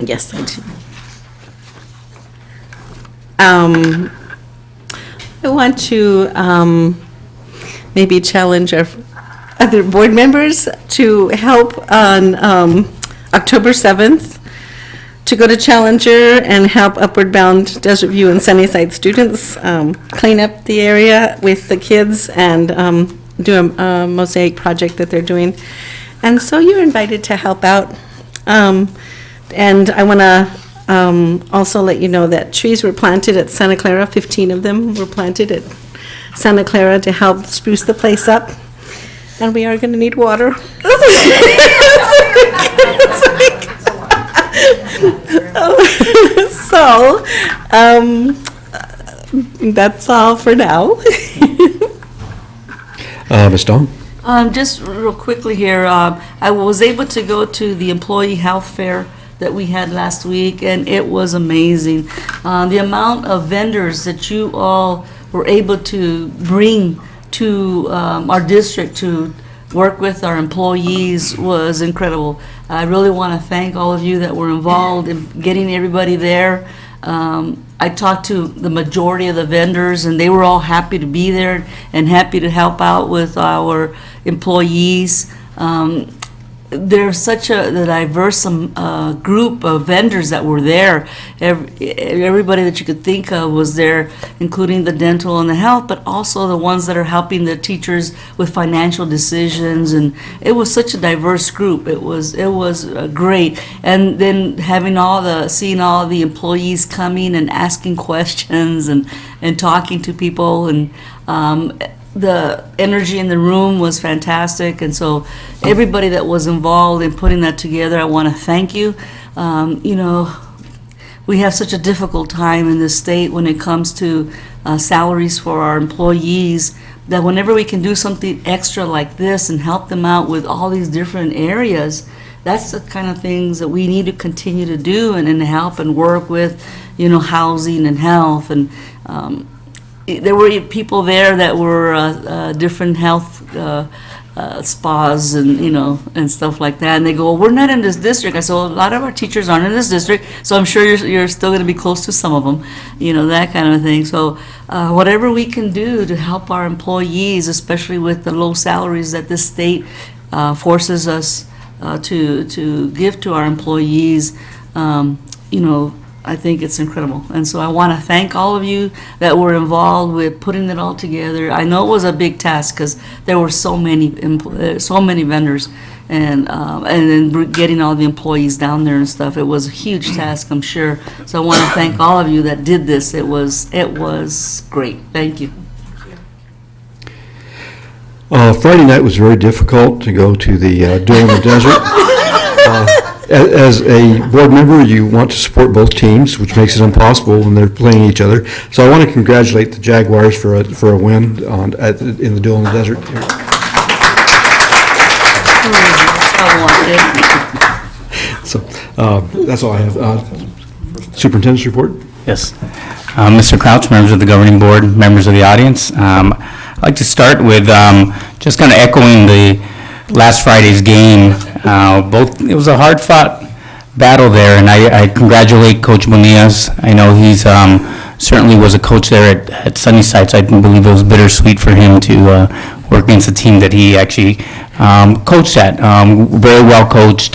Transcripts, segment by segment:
Yes, I do. I want to maybe challenge our other board members to help on October 7th to go to Challenger and help Upward Bound Desert View and Sunnyside students clean up the area with the kids and do a mosaic project that they're doing. And so you're invited to help out. And I want to also let you know that trees were planted at Santa Clara. 15 of them were planted at Santa Clara to help spruce the place up. And we are going to need water. So, that's all for now. Ms. Dawn? Just real quickly here, I was able to go to the employee health fair that we had last week, and it was amazing. The amount of vendors that you all were able to bring to our district to work with our employees was incredible. I really want to thank all of you that were involved in getting everybody there. I talked to the majority of the vendors, and they were all happy to be there and happy to help out with our employees. There's such a diverse group of vendors that were there. Everybody that you could think of was there, including the dental and the health, but also the ones that are helping the teachers with financial decisions. And it was such a diverse group. It was great. And then seeing all the employees coming and asking questions and talking to people, and the energy in the room was fantastic. And so everybody that was involved in putting that together, I want to thank you. We have such a difficult time in this state when it comes to salaries for our employees, that whenever we can do something extra like this and help them out with all these different areas, that's the kind of things that we need to continue to do and help and work with, housing and health. And there were people there that were different health spas and stuff like that, and they go, well, we're not in this district. I said, well, a lot of our teachers aren't in this district, so I'm sure you're still going to be close to some of them, that kind of thing. So whatever we can do to help our employees, especially with the low salaries that this state forces us to give to our employees, I think it's incredible. And so I want to thank all of you that were involved with putting it all together. I know it was a big task because there were so many vendors, and then getting all the employees down there and stuff. It was a huge task, I'm sure. So I want to thank all of you that did this. It was great. Thank you. Friday night was very difficult to go to the Duel in the Desert. As a board member, you want to support both teams, which makes it impossible when they're playing each other. So I want to congratulate the Jaguars for a win in the Duel in the Desert. So that's all I have. Superintendent's report? Yes. Mr. Crouch, members of the governing board, members of the audience. I'd like to start with just kind of echoing the last Friday's game. It was a hard-fought battle there, and I congratulate Coach Bonillas. I know he's certainly was a coach there at Sunnyside, so I believe it was bittersweet for him to work against a team that he actually coached at. Very well coached.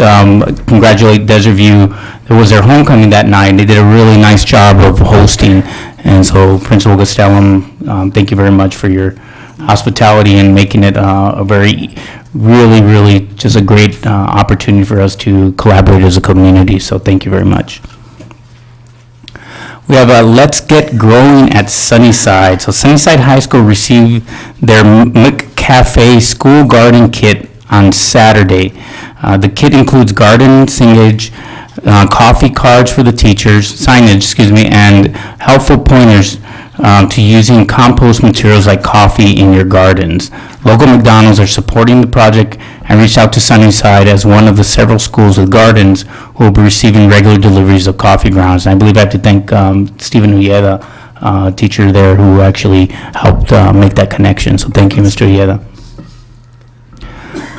Congratulate Desert View. It was their homecoming that night. They did a really nice job of hosting, and so Principal Gastelum, thank you very much for your hospitality and making it a very, really just a great opportunity for us to collaborate as a community. So thank you very much. We have a Let's Get Growing at Sunnyside. So Sunnyside High School received their McCafe School Garden Kit on Saturday. The kit includes garden signage, coffee cards for the teachers, and helpful pointers to using compost materials like coffee in your gardens. Local McDonald's are supporting the project and reached out to Sunnyside as one of the several schools with gardens who will be receiving regular deliveries of coffee grounds. And I believe I have to thank Stephen Ujeda, teacher there, who actually helped make that connection. So thank you, Mr. Ujeda.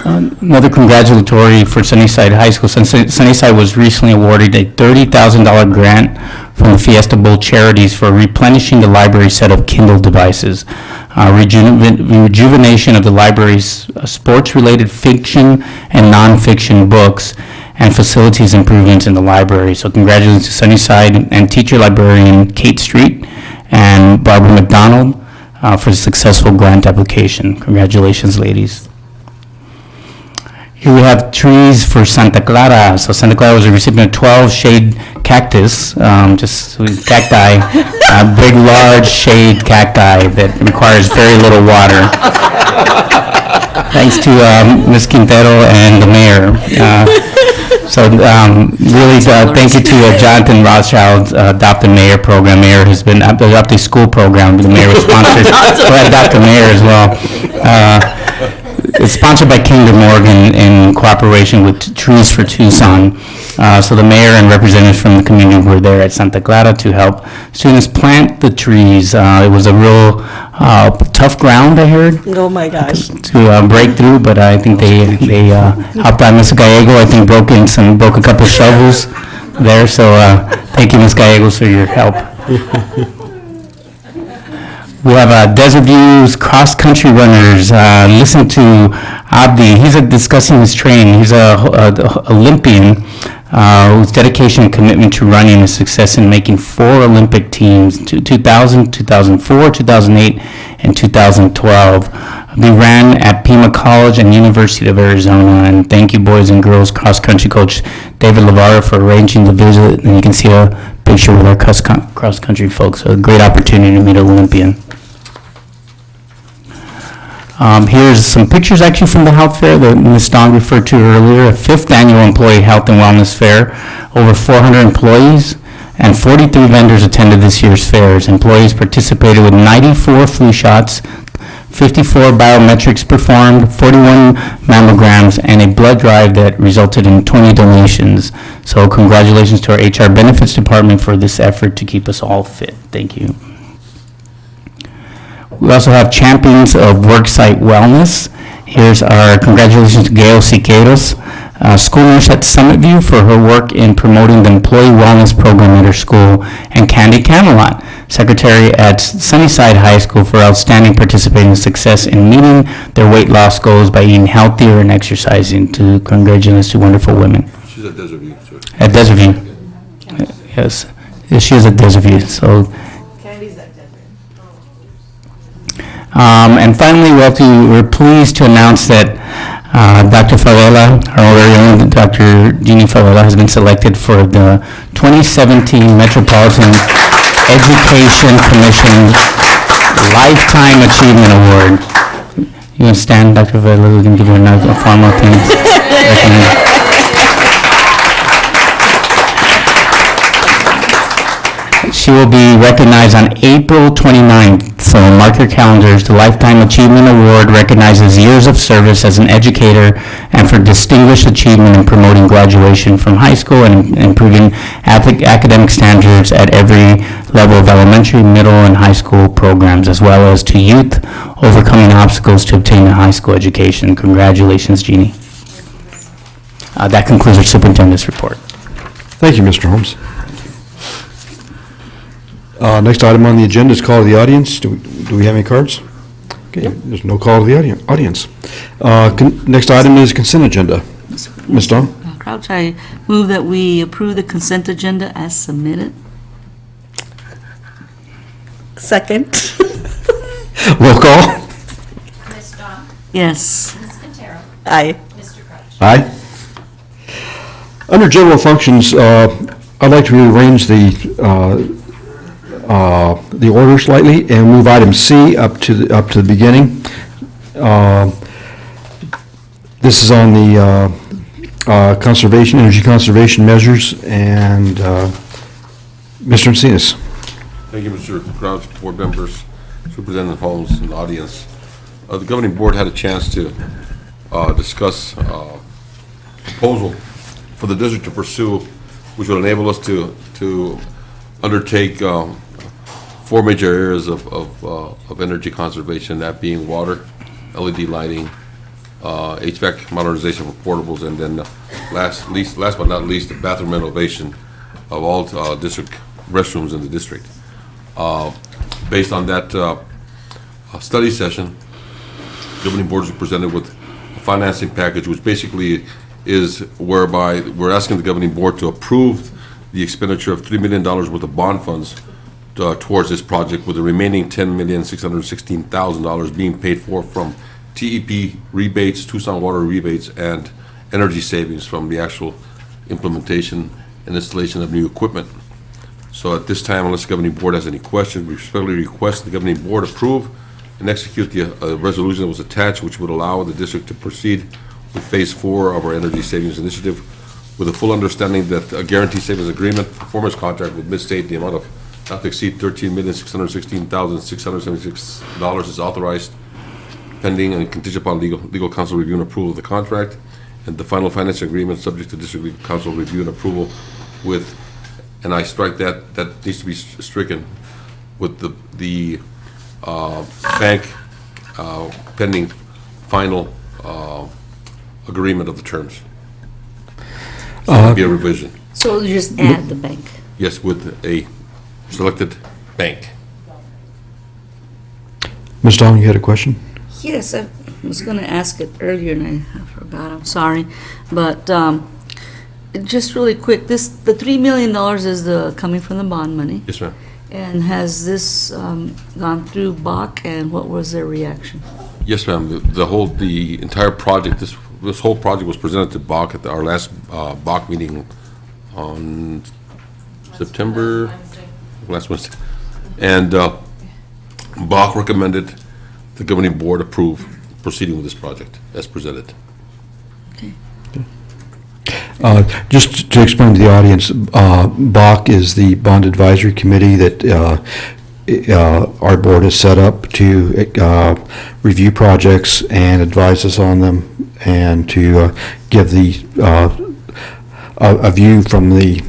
Another congratulatory for Sunnyside High School. Sunnyside was recently awarded a $30,000 grant from the Fiesta Bowl Charities for replenishing the library set of Kindle devices, rejuvenation of the library's sports-related fiction and nonfiction books, and facilities improvements in the library. So congratulations to Sunnyside and teacher librarian Kate Street and Barbara McDonald for the successful grant application. Congratulations, ladies. Here we have trees for Santa Clara. So Santa Clara was a recipient of 12 shade cactus, just cacti, big, large shade cacti that requires very little water. Thanks to Ms. Quintero and the mayor. Really, thank you to Jonathan Rothschild's Adopt a Mayor program. Mayor has been, Adopt a School program, the mayor was sponsored, Adopt a Mayor as well. It's sponsored by Kingdom Morgan in cooperation with Trees for Tucson. So the mayor and representatives from the community were there at Santa Clara to help students plant the trees. It was a real tough ground, I heard, Oh, my gosh. to break through, but I think they helped out. Ms. Gallego, I think, broke a couple shovels there, so thank you, Ms. Gallegos, for your help. We have Desert Views cross-country runners. Listen to Abdi. He's discussing his training. He's a Olympian whose dedication and commitment to running is success in making 4 Olympic teams, 2000, 2004, 2008, and 2012. They ran at Pima College and University of Arizona. And thank you, boys and girls, cross-country coach David Lavara, for arranging the visit. And you can see a picture with our cross-country folks. A great opportunity to meet an Olympian. Here's some pictures actually from the health fair that Ms. Dong referred to earlier, a 5th annual Employee Health and Wellness Fair. Over 400 employees and 43 vendors attended this year's fairs. Employees participated with 94 flu shots, 54 biometrics performed, 41 mammograms, and a blood drive that resulted in 20 donations. So congratulations to our HR Benefits Department for this effort to keep us all fit. Thank you. We also have Champions of Worksite Wellness. Here's our congratulations to Gail Siqueiros, school nurse at Summit View, for her work in promoting the employee wellness program at her school, and Candy Camelot, secretary at Sunnyside High School, for outstanding participating and success in meeting their weight loss goals by eating healthier and exercising. To congratulations to wonderful women. She's at Desert View, sir. At Desert View. Yes, she is at Desert View. So. And finally, we're pleased to announce that Dr. Favela, our very own Dr. Jeannie Favela, has been selected for the 2017 Metropolitan Education Commission Lifetime Achievement Award. You want to stand, Dr. Favela? We can give you a formal thing. She will be recognized on April 29th, so mark your calendars. The Lifetime Achievement Award recognizes years of service as an educator and for distinguished achievement in promoting graduation from high school and improving academic standards at every level of elementary, middle, and high school programs, as well as to youth overcoming obstacles to obtain a high school education. Congratulations, Jeannie. That concludes our superintendent's report. Thank you, Mr. Holmes. Next item on the agenda is call to the audience. Do we have any cards? Okay, there's no call to the audience. Next item is consent agenda. Ms. Dawn? Crouch, I move that we approve the consent agenda as submitted. Second. Roll call. Ms. Dawn? Yes. Ms. Quintero? Aye. Mr. Crouch? Aye. Under general functions, I'd like to rearrange the order slightly and move item C up to the beginning. This is on the energy conservation measures, and Mr. Encinas. Thank you, Mr. Crouch, board members, Superintendent Holmes, and the audience. The governing board had a chance to discuss a proposal for the district to pursue, which will enable us to undertake 4 major areas of energy conservation, that being water, LED lighting, HVAC modernization for portables, and then last but not least, the bathroom renovation of all district restrooms in the district. Based on that study session, governing boards were presented with a financing package, which basically is whereby we're asking the governing board to approve the expenditure of $3 million worth of bond funds towards this project, with the remaining $10,616,000 being paid for from TEP rebates, Tucson Water rebates, and energy savings from the actual implementation and installation of new equipment. So at this time, unless the governing board has any questions, we respectfully request the governing board approve and execute the resolution that was attached, which would allow the district to proceed with Phase 4 of our energy savings initiative, with a full understanding that a guarantee savings agreement performance contract with Midstate, the amount of not to exceed $13,616,676 is authorized, pending and contingent upon legal counsel review and approval of the contract, and the final financing agreement subject to district legal counsel review and approval with, and I strike that needs to be stricken, with the bank pending final agreement of the terms. So it'll be a revision. So you just add the bank. Yes, with a selected bank. Ms. Dawn, you had a question? Yes, I was going to ask it earlier and I forgot, I'm sorry. But just really quick, the $3 million is coming from the bond money. Yes, ma'am. And has this gone through Bach, and what was their reaction? Yes, ma'am. The entire project, this whole project was presented to Bach at our last Bach meeting on September, last Wednesday. And Bach recommended the governing board approve proceeding with this project as presented. Okay. Just to explain to the audience, BOC is the Bond Advisory Committee that our board has set up to review projects and advise us on them, and to give a view from the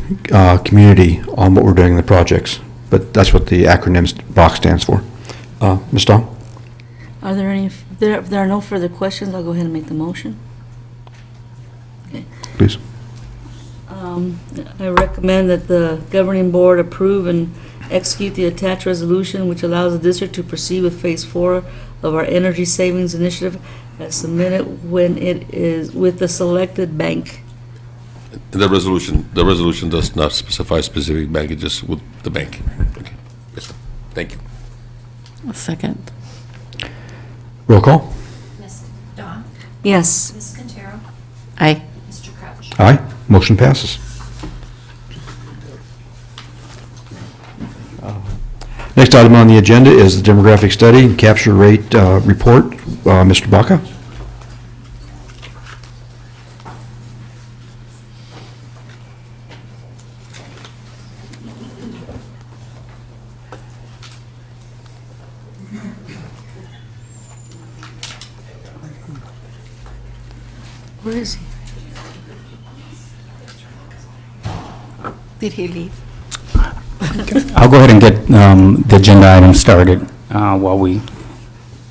community on what we're doing in the projects. But that's what the acronym BOC stands for. Ms. Dawn? Are there any, if there are no further questions, I'll go ahead and make the motion. Okay. Please. I recommend that the governing board approve and execute the attached resolution, which allows the district to proceed with Phase 4 of our energy savings initiative as submitted when it is with the selected bank. The resolution does not specify a specific bank, it's just with the bank. Okay. Yes, sir. Thank you. A second. Roll call? Ms. Dawn? Yes. Ms. Quintero? Aye. Mr. Crouch? Aye. Motion passes. Next item on the agenda is the demographic study and capture rate report. Mr. Baca? Where is he? Did he leave? I'll go ahead and get the agenda item started while we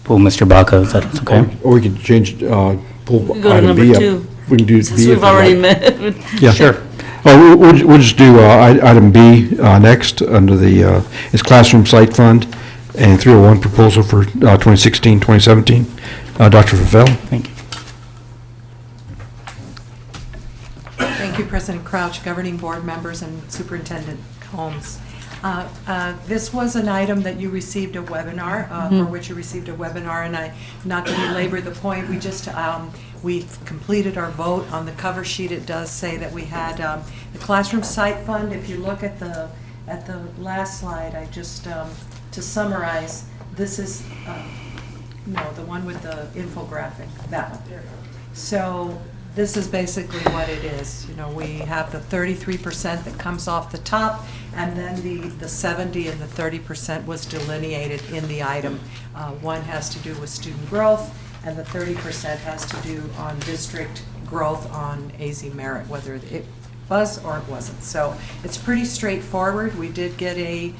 pull Mr. Baca, is that okay? Or we can change, pull We go to item number B up. 2. We can do Since B if we've you'd already like. met. Yeah. Sure. Oh, we'll just do item B next, under the, it's Classroom Site Fund and 301 proposal for 2016, 2017. Dr. Favela? Thank you. Thank you, President Crouch, governing board members, and Superintendent Holmes. This was an item that you received a webinar, for which you received a webinar, and not to belabor the point, we've completed our vote. On the cover sheet, it does say that we had the Classroom Site Fund. If you look at the last slide, I just, to summarize, this is, no, the one with the infographic, that one. So this is basically what it is. You know, we have the 33% that comes off the top, and then the 70 and the 30% was delineated in the item. One has to do with student growth, and the 30% has to do on district growth on AZ merit, whether it was or it wasn't. So it's pretty straightforward. We did get a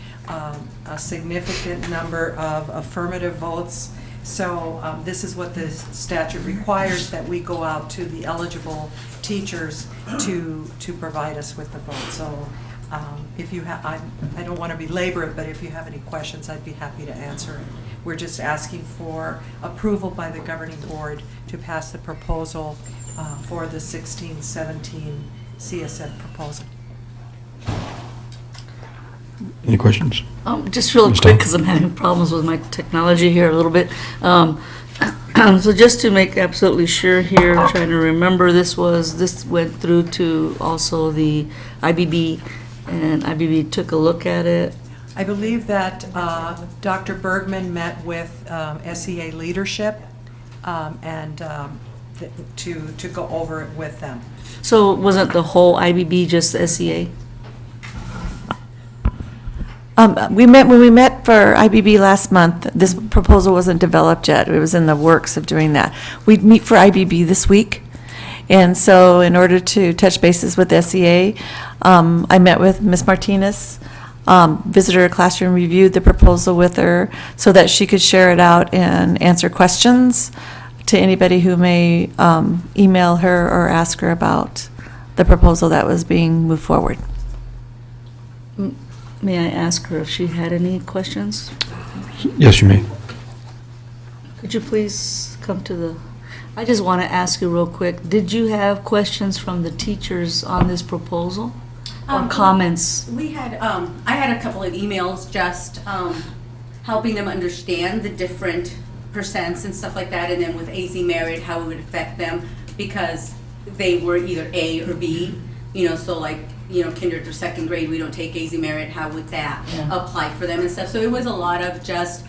significant number of affirmative votes. So this is what the statute requires, that we go out to the eligible teachers to provide us with the vote. So if you have, I don't want to belabor it, but if you have any questions, I'd be happy to answer it. We're just asking for approval by the governing board to pass the proposal for the 16-17 CSF proposal. Any questions? Just real Ms. quick, Dawn? because I'm having problems with my technology here a little bit. So just to make absolutely sure here, I'm trying to remember, this went through to also the IBB, and IBB took a look at it. I believe that Dr. Bergman met with SEA leadership and to go over it with them. So wasn't the whole IBB just SEA? When we met for IBB last month, this proposal wasn't developed yet. It was in the works of doing that. We'd meet for IBB this week. And so in order to touch bases with SEA, I met with Ms. Martinez, visited her classroom, reviewed the proposal with her so that she could share it out and answer questions to anybody who may email her or ask her about the proposal that was being moved forward. May I ask her if she had any questions? Yes, you may. Could you please come to the, I just want to ask you real quick, did you have questions from the teachers on this proposal? Or comments? We had, I had a couple of emails just helping them understand the different percents and stuff like that, and then with AZ merit, how it would affect them, because they were either A or B, so like, kinder to second grade, we don't take AZ merit, how would that apply for them and stuff? So it was a lot of just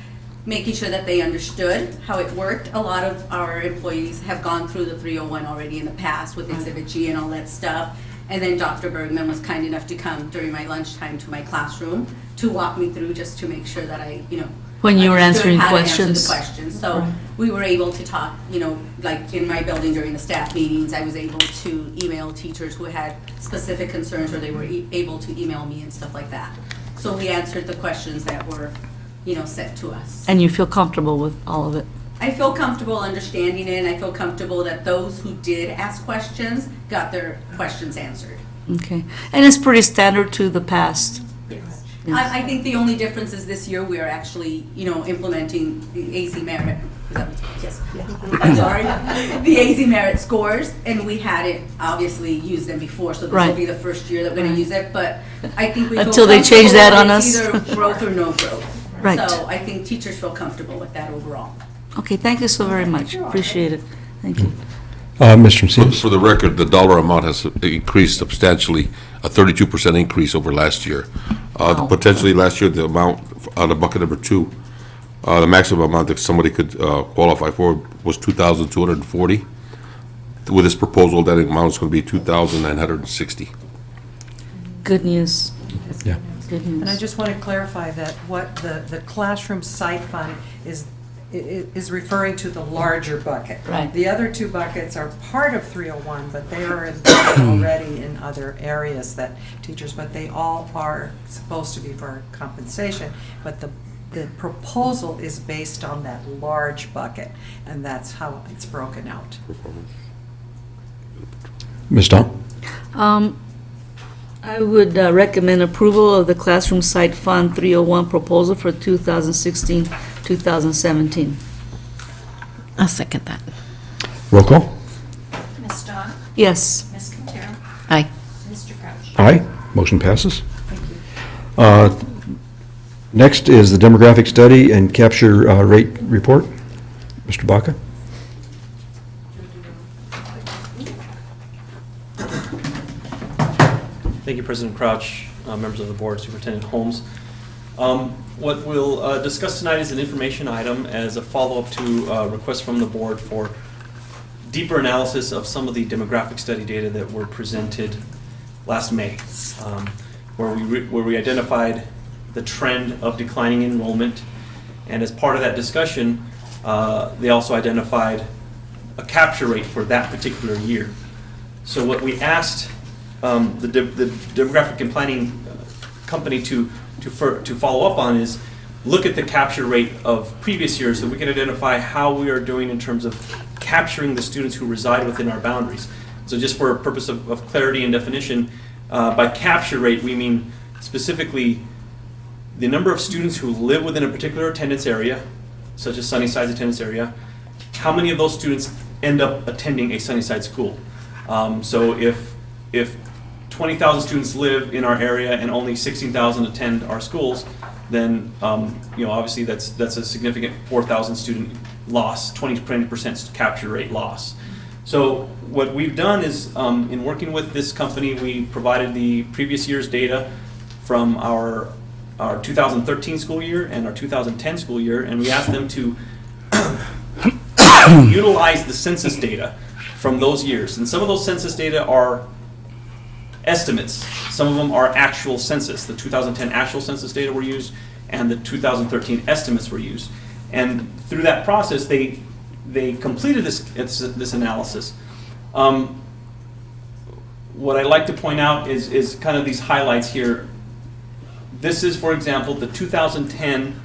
making sure that they understood how it worked. A lot of our employees have gone through the 301 already in the past with Exhibit G and all that stuff. And then Dr. Bergman was kind enough to come during my lunchtime to my classroom to walk me through, just to make sure that I, When you were understood answering how to answer questions? the questions. So Right. we were able to talk, like in my building during the staff meetings, I was able to email teachers who had specific concerns, or they were able to email me and stuff like that. So we answered the questions that were, sent to us. And you feel comfortable with all of it? I feel comfortable understanding it, and I feel comfortable that those who did ask questions got their questions answered. Okay. And it's pretty standard to the past? Yes. I think the only difference is this year we are actually, implementing the AZ merit. Is that what- Yes. I'm sorry. The AZ merit scores, and we hadn't obviously used them before, so this will Right. be the first year that we're going to use it. But I think we feel Until they change that on comfortable us. that it's either growth or no growth. Right. So I think teachers feel comfortable with that overall. Okay, thank you so very much. Appreciate it. Thank you. Mr. Macias? For the record, the dollar amount has increased substantially, a 32% increase over last year. Potentially last year, the amount on the bucket number 2, the maximum amount that somebody could qualify for was $2,240. With this proposal, that amount is going to be $2,960. Good news. Yeah. Good news. And I just want to clarify that what the classroom site fund is referring to the larger bucket. Right. The other two buckets are part of 301, but they are embedded already in other areas that teachers, but they all are supposed to be for compensation. But the proposal is based on that large bucket, and that's how it's broken out. Ms. Dawn? I would recommend approval of the Classroom Site Fund 301 proposal for 2016-2017. I'll second that. Roll call? Ms. Dawn? Yes. Ms. Quintero? Aye. Mr. Crouch? Aye. Motion passes. Next is the demographic study and capture rate report. Mr. Baca? Thank you, President Crouch, members of the board, Superintendent Holmes. What we'll discuss tonight is an information item as a follow-up to a request from the board for deeper analysis of some of the demographic study data that were presented last May, where we identified the trend of declining enrollment. And as part of that discussion, they also identified a capture rate for that particular year. So what we asked the demographic and planning company to follow up on is look at the capture rate of previous years so we can identify how we are doing in terms of capturing the students who reside within our boundaries. So just for a purpose of clarity and definition, by capture rate, we mean specifically the number of students who live within a particular attendance area, such as Sunnyside's attendance area, how many of those students end up attending a Sunnyside school. So if 20,000 students live in our area and only 16,000 attend our schools, then obviously that's a significant 4,000 student loss, 20% capture rate loss. So what we've done is, in working with this company, we provided the previous year's data from our 2013 school year and our 2010 school year, and we asked them to utilize the census data from those years. And some of those census data are estimates. Some of them are actual census. The 2010 actual census data were used, and the 2013 estimates were used. And through that process, they completed this analysis. What I'd like to point out is kind of these highlights here. This is, for example, the 2010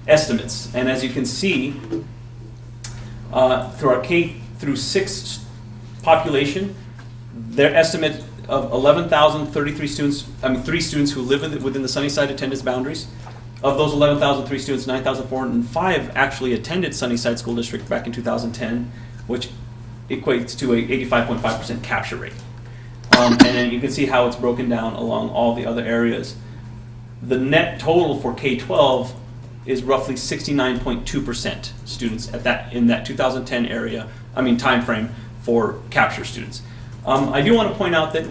estimates. And as you can see, through our K through 6 population, their estimate of 11,033 students, 3 students who live within the Sunnyside attendance boundaries. Of those 11,003 students, 9,405 actually attended Sunnyside School District back in 2010, which equates to a 85.5% capture rate. And then you can see how it's broken down along all the other areas. The net total for K-12 is roughly 69.2% students in that 2010 time frame for capture students. I do want to point out that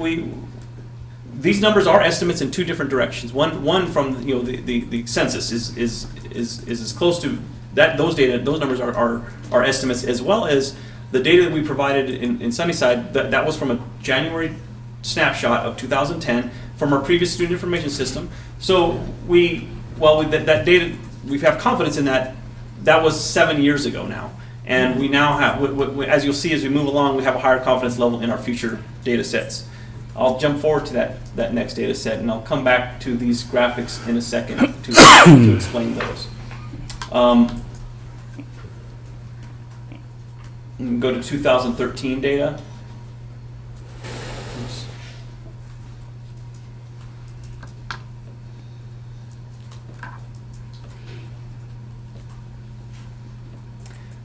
these numbers are estimates in 2 different directions. One from the census is as close to that. Those numbers are estimates, as well as the data that we provided in Sunnyside. That was from a January snapshot of 2010 from our previous student information system. So that data, we have confidence in that. That was 7 years ago now. And we now have, as you'll see as we move along, we have a higher confidence level in our future data sets. I'll jump forward to that next data set, and I'll come back to these graphics in a second to explain those. Go to 2013 data. Oops.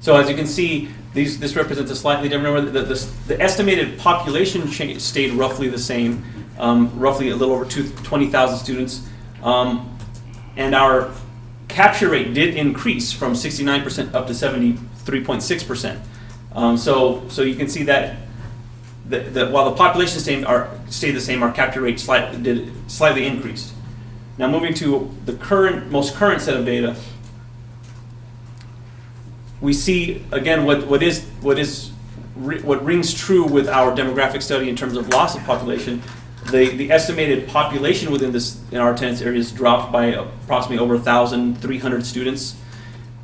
So as you can see, this represents a slightly different number. The estimated population stayed roughly the same, roughly a little over 20,000 students. And our capture rate did increase from 69% up to 73.6%. So you can see that while the population stayed the same, our capture rate slightly increased. Now moving to the most current set of data, we see again what rings true with our demographic study in terms of loss of population. The estimated population in our attendance areas dropped by approximately over 1,300 students,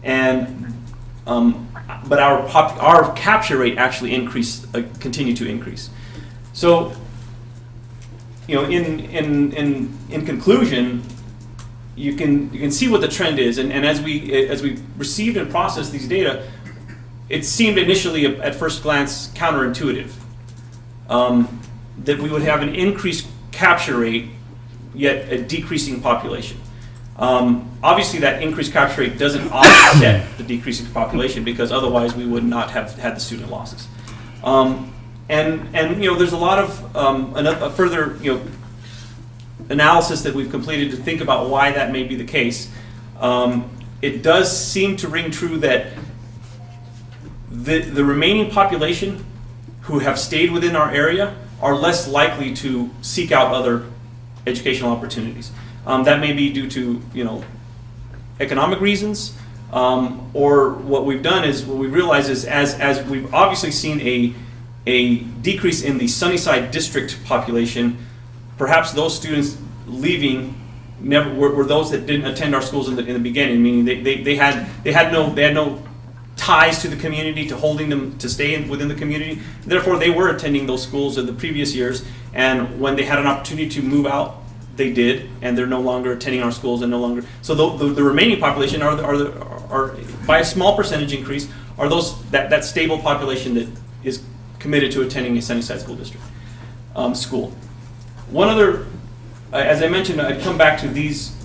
but our capture rate actually continued to increase. So, in conclusion, you can see what the trend is, and as we received and processed these data, it seemed initially at first glance counterintuitive that we would have an increased capture rate yet a decreasing population. Obviously, that increased capture rate doesn't offset the decreasing population, because otherwise we would not have had the student losses. And there's a lot of further analysis that we've completed to think about why that may be the case. It does seem to ring true that the remaining population who have stayed within our area are less likely to seek out other educational opportunities. That may be due to economic reasons, or what we've done is what we realize is as we've obviously seen a decrease in the Sunnyside district population, perhaps those students leaving were those that didn't attend our schools in the beginning, meaning they had no ties to the community to holding them to stay within the community. Therefore, they were attending those schools in the previous years, and when they had an opportunity to move out, they did, and they're no longer attending our schools and no longer. So the remaining population are by a small percentage increase are those that stable population that is committed to attending a Sunnyside school district school. One other, as I mentioned, I'd come back to these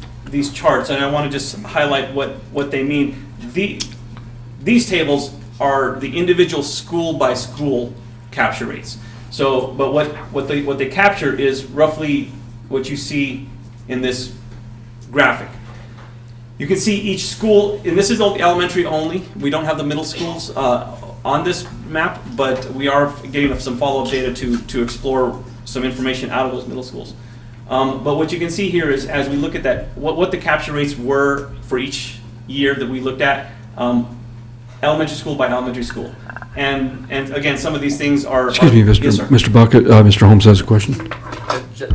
charts, and I want to just highlight what they mean. These tables are the individual school by school capture rates. So, but what they capture is roughly what you see in this graphic. You can see each school, and this is elementary only. We don't have the middle schools on this map, but we are getting some follow-up data to explore some information out of those middle schools. But what you can see here is, as we look at that, what the capture rates were for each year that we looked at, elementary school by elementary school. And again, some of these things are... Excuse me, Yes, sir. Mr. Bucket, Mr. Holmes has a question.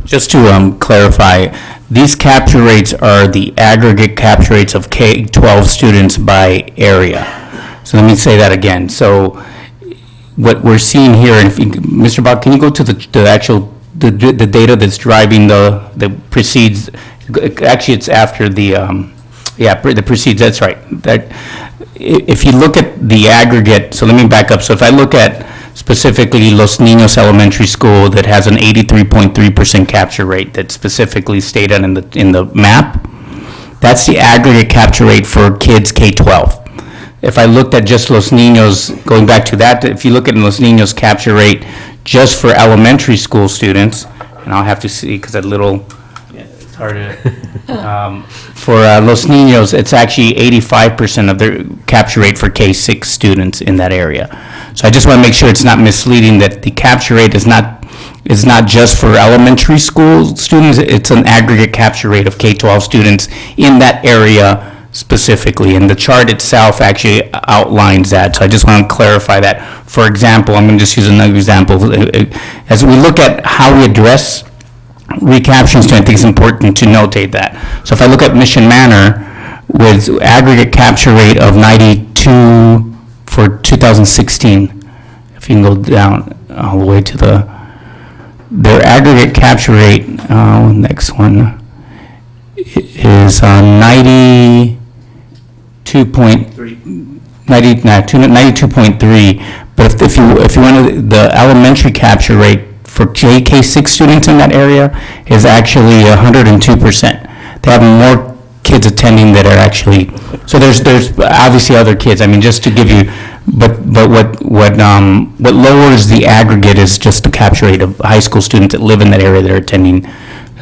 Just to clarify, these capture rates are the aggregate capture rates of K-12 students by area. So let me say that again. So what we're seeing here, and Mr. Buck, can you go to the actual the data that's driving the precedes? Actually, it's after the the precedes. That's right. That if you look at the aggregate. So let me back up. So if I look at specifically Los Niños Elementary School, that has an 83.3% capture rate that's specifically stated in the map. That's the aggregate capture rate for kids K-12. If I looked at just Los Niños, going back to that, if you look at Los Niños capture rate just for elementary school students, and I'll have to see because that little, it's hard to, for Los Niños, it's actually 85% of their capture rate for K-6 students in that area. So I just want to make sure it's not misleading that the capture rate is not just for elementary school students, it's an aggregate capture rate of K-12 students in that area specifically, and the chart itself actually outlines that. So I just want to clarify that. For example, I'm going to just use another example. As we look at how we address recaptions, I think it's important to notate that. So if I look at Mission Manor with aggregate capture rate of 92 for 2016, if you can go down all the way to their aggregate capture rate, next one, is 92.3. But if you want to, the elementary capture rate for JK6 students in that area is actually 102%. They have more kids attending that are actually, so there's obviously other kids. I mean, just to give you, but what lowers the aggregate is just the capture rate of high school students that live in that area that are attending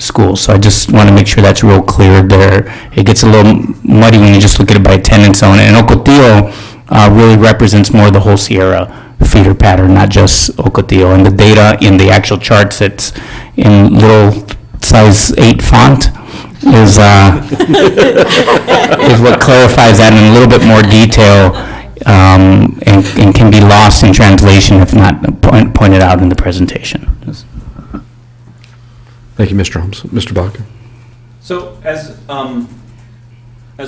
school. So I just want to make sure that's real clear there. It gets a little muddy when you just look at it by attendance zone. And Ocotillo really represents more the whole Sierra feeder pattern, not just Ocotillo. And the data in the actual charts that's in little size 8 font is is what clarifies that in a little bit more detail, and can be lost in translation if not pointed out in the presentation. Thank you, Mr. Holmes. Mr. Baca. So as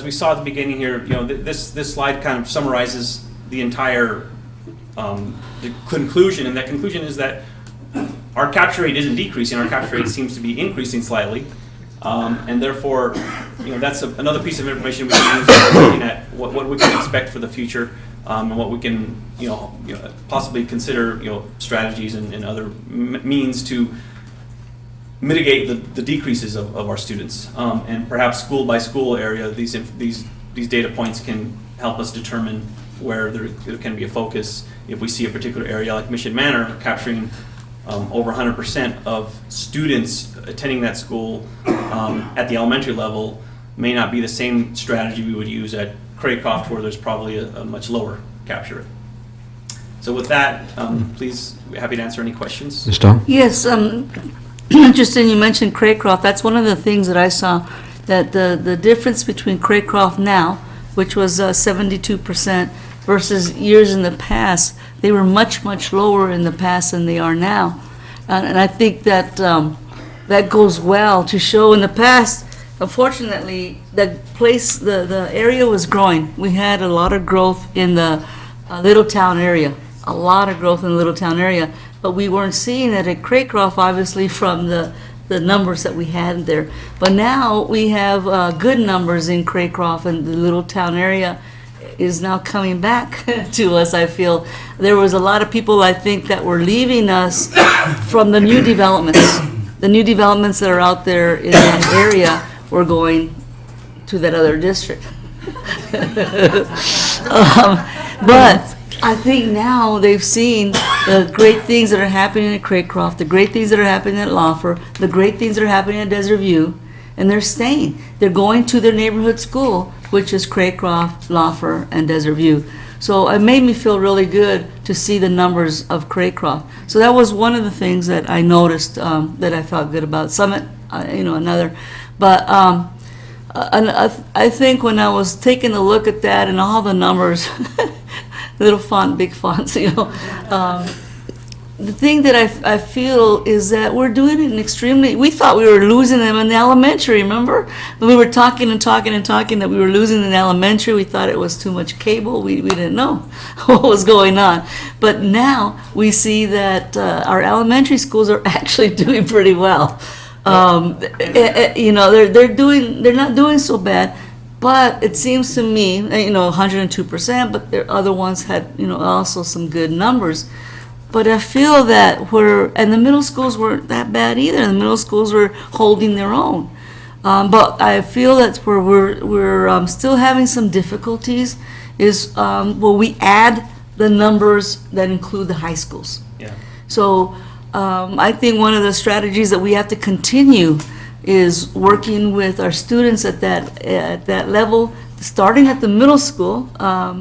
we saw at the beginning here, this slide kind of summarizes the entire the conclusion, and that conclusion is that our capture rate isn't decreasing. Our capture rate seems to be increasing slightly, and therefore, that's another piece of information we can use when looking at what we can expect for the future, and what we can possibly consider strategies and other means to mitigate the decreases of our students, and perhaps school by school area. These data points can help us determine where there can be a focus. If we see a particular area like Mission Manor capturing over 100% of students attending that school at the elementary level, may not be the same strategy we would use at Craycroft, where there's probably a much lower capture rate. So with that, please, we're happy to answer any questions. Ms. Dawn? Yes, interesting you mentioned Craycroft. That's one of the things that I saw, that the difference between Craycroft now, which was 72%, versus years in the past, they were much, much lower in the past than they are now. And I think that that goes well to show in the past, unfortunately, the area was growing. We had a lot of growth in the Little Town area, but we weren't seeing it at Craycroft, obviously, from the the numbers that we had there. But now we have good numbers in Craycroft, and the little town area is now coming back to us, I feel. There was a lot of people, I think, that were leaving us from the new developments. The new developments that are out there in that area were going to that other district. But I think now they've seen the great things that are happening at Craycroft, the great things that are happening at Lawfer, the great things that are happening at Desert View, and they're staying. They're going to their neighborhood school, which is Craycroft, Lawfer, and Desert View. So it made me feel really good to see the numbers of Craycroft. So that was one of the things that I noticed that I felt good about. Summit, another. But I think when I was taking a look at that and all the numbers, little font, big fonts, the thing that I feel is that we're doing it in extremely, we thought we were losing them in the elementary, remember? We were talking that we were losing in the elementary. We thought it was too much cable. We didn't know what was going on. But now we see that our elementary schools are actually doing pretty well. They're not doing so bad. But it seems to me, 102%, but there other ones had, also some good numbers. But I feel that and the middle schools weren't that bad either. The middle schools were holding their own. But I feel that where we're still having some difficulties is we add the numbers that include the high schools. Yeah. So I think one of the strategies that we have to continue is working with our students at that level, starting at the middle school,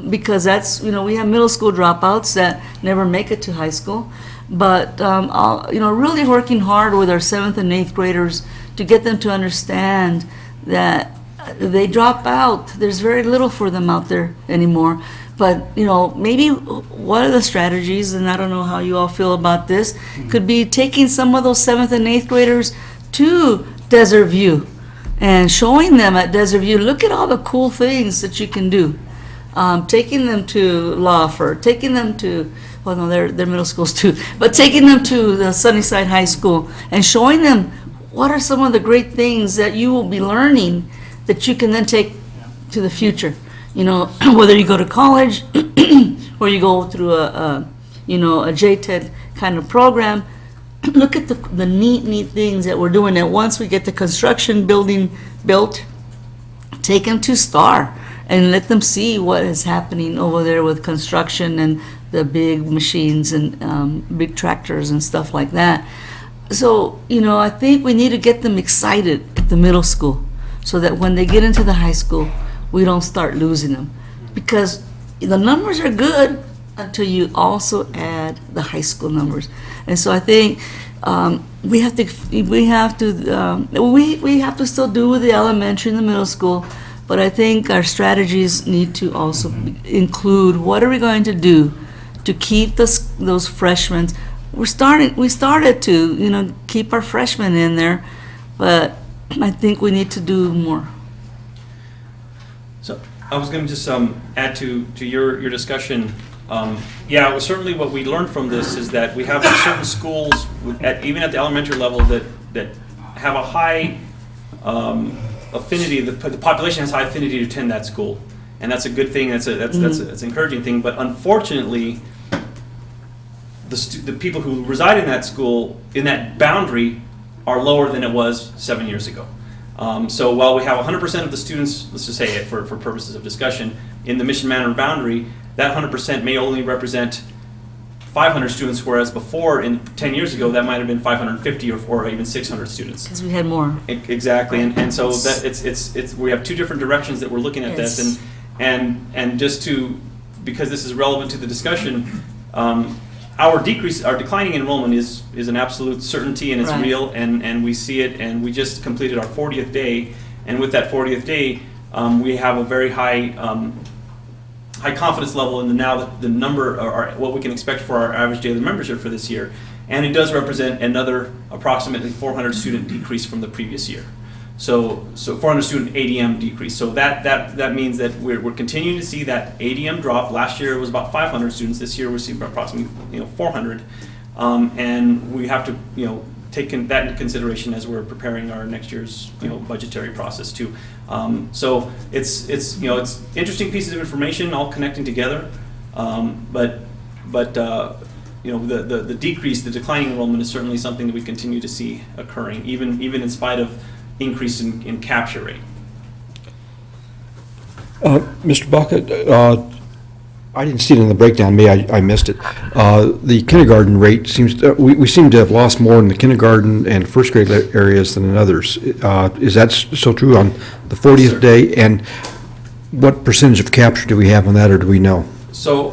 because that's, we have middle school dropouts that never make it to high school. But, really working hard with our 7th and 8th graders to get them to understand that they drop out. There's very little for them out there anymore. But, maybe one of the strategies, and I don't know how you all feel about this, could be taking some of those 7th and 8th graders to Desert View and showing them at Desert View, look at all the cool things that you can do. Taking them to Lawfer, taking them to, well, no, they're middle schools too, but taking them to the Sunnyside High School and showing them what are some of the great things that you will be learning that you can then take to the future. Whether you go to college or you go through a JTED kind of program, look at the neat things that we're doing. And once we get the construction building built, take them to STAR and let them see what is happening over there with construction and the big machines and big tractors and stuff like that. So, I think we need to get them excited at the middle school so that when they get into the high school, we don't start losing them. Because the numbers are good until you also add the high school numbers. And so I think we have to still do with the elementary and the middle school, but I think our strategies need to also include what are we going to do to keep those freshmen. We started to keep our freshmen in there, but I think we need to do more. So I was going to just add to your discussion. Well, certainly what we learned from this is that we have certain schools, even at the elementary level, that have a high affinity. The population has high affinity to attend that school, and that's a good thing. That's an encouraging thing. But unfortunately, the people who reside in that school, in that boundary, are lower than it was 7 years ago. So while we have 100% of the students, let's just say it for purposes of discussion, in the Mission Manor boundary, that 100% may only represent 500 students, whereas before, 10 years ago, that might have been 550 or even 600 students. Because we had more. Exactly, and so that it's we have two different directions that we're looking at this, and just because this is relevant to the discussion, our declining enrollment is an absolute certainty, and it's right. real, and we see it, and we just completed our 40th day, and with that 40th day, we have a very high confidence level in the number, or what we can expect for our average daily membership for this year, and it does represent another approximately 400 student decrease from the previous year. So 400 student ADM decrease. So that means that we're continuing to see that ADM drop. Last year it was about 500 students. This year we're seeing approximately 400, and we have to taken that into consideration as we're preparing our next year's, budgetary process too. So it's interesting pieces of information all connecting together. But the decrease, the declining enrollment is certainly something that we continue to see occurring, even in spite of increase in capture rate. Mr. Baca, I didn't see it in the breakdown, maybe I missed it. The kindergarten rate we seem to have lost more in the kindergarten and first grade areas than in others. Is that so true on the 40th day? And what percentage of capture do we have on that, or do we know? So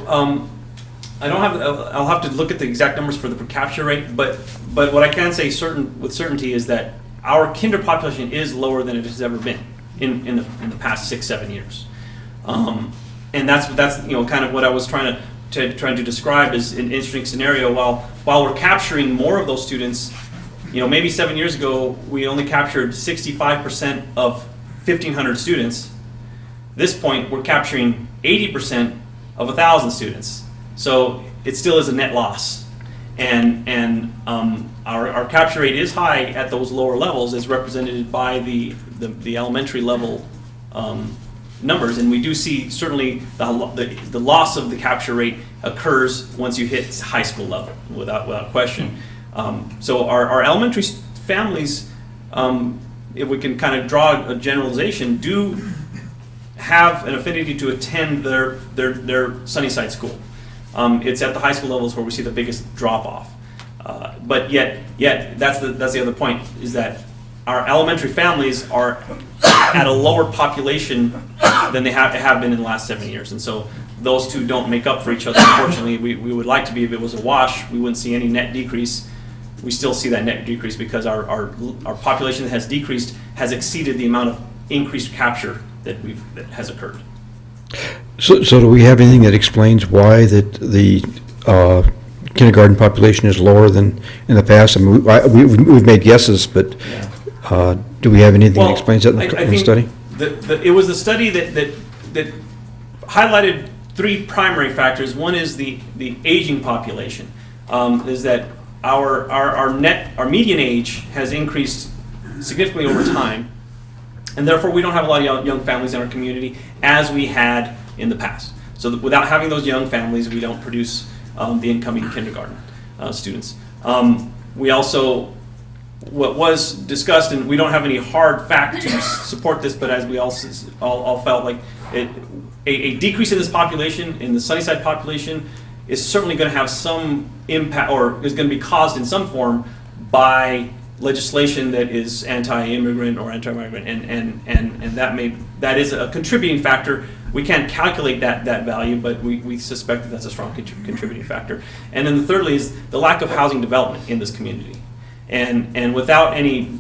I don't have. I'll have to look at the exact numbers for the per capture rate, but what I can say with certainty is that our kinder population is lower than it has ever been in the past 6-7 years. And that's kind of what I was trying to describe as an interesting scenario. While we're capturing more of those students, maybe 7 years ago we only captured 65% of 1,500 students. This point we're capturing 80% of 1,000 students. So it still is a net loss, and our capture rate is high at those lower levels, as represented by the elementary level numbers, and we do see certainly the loss of the capture rate occurs once you hit high school level, without question. So our elementary families, if we can kind of draw a generalization, do have an affinity to attend their Sunnyside school. It's at the high school levels where we see the biggest drop off. But yet that's the other point, is that our elementary families are at a lower population than they have been in the last 7 years, and so those two don't make up for each other. Unfortunately, we would like to be, if it was a wash, we wouldn't see any net decrease. We still see that net decrease because our population that has decreased has exceeded the amount of increased capture that has occurred. So do we have anything that explains why that the kindergarten population is lower than in the past? I mean, we've made guesses, but do we have anything that explains that in the study? It was the study that highlighted three primary factors. One is the aging population. Is that our median age has increased significantly over time, and therefore we don't have a lot of young families in our community as we had in the past. So without having those young families, we don't produce the incoming kindergarten students. We also, what was discussed, and we don't have any hard fact to support this, but as we all felt like a decrease in this population, in the Sunnyside population, is certainly going to have some impact, or is going to be caused in some form by legislation that is anti-immigrant or anti-migrant, and that is a contributing factor. We can't calculate that value, but we suspect that that's a strong contributing factor. And then thirdly is the lack of housing development in this community. And without any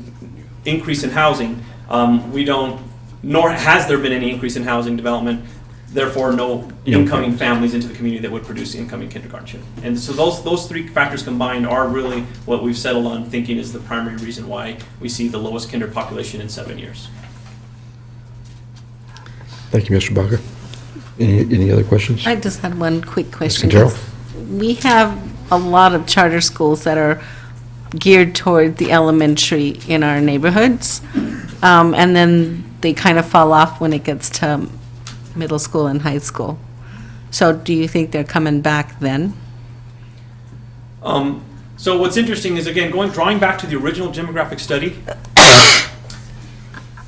increase in housing, nor has there been any increase in housing development, therefore no incoming families into the community that would produce incoming kindergarten children. And so those three factors combined are really what we've settled on thinking is the primary reason why we see the lowest kinder population in 7 years. Thank you, Mr. Baca. Any other questions? I just had one quick question. Quintero? We have a lot of charter schools that are geared toward the elementary in our neighborhoods, and then they kind of fall off when it gets to middle school and high school. So do you think they're coming back then? So what's interesting is, again, drawing back to the original demographic study,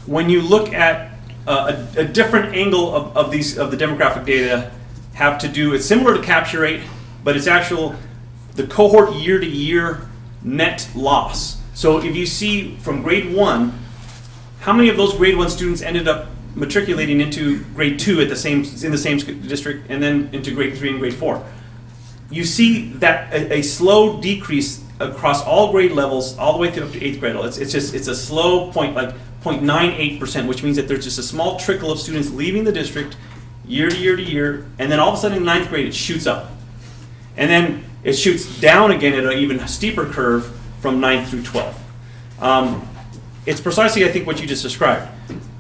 when you look at a different angle of the demographic data have to do, it's similar to capture rate, but it's the cohort year to year net loss. So if you see from grade 1, how many of those grade 1 students ended up matriculating into grade 2 in the same district, and then into grade 3 and grade 4? You see that a slow decrease across all grade levels, all the way through up to 8th grade. It's a slow point, like 0.98%, which means that there's just a small trickle of students leaving the district year to year to year, and then all of a sudden in 9th grade it shoots up. And then it shoots down again at an even steeper curve from 9th through 12th. It's precisely, I think, what you just described.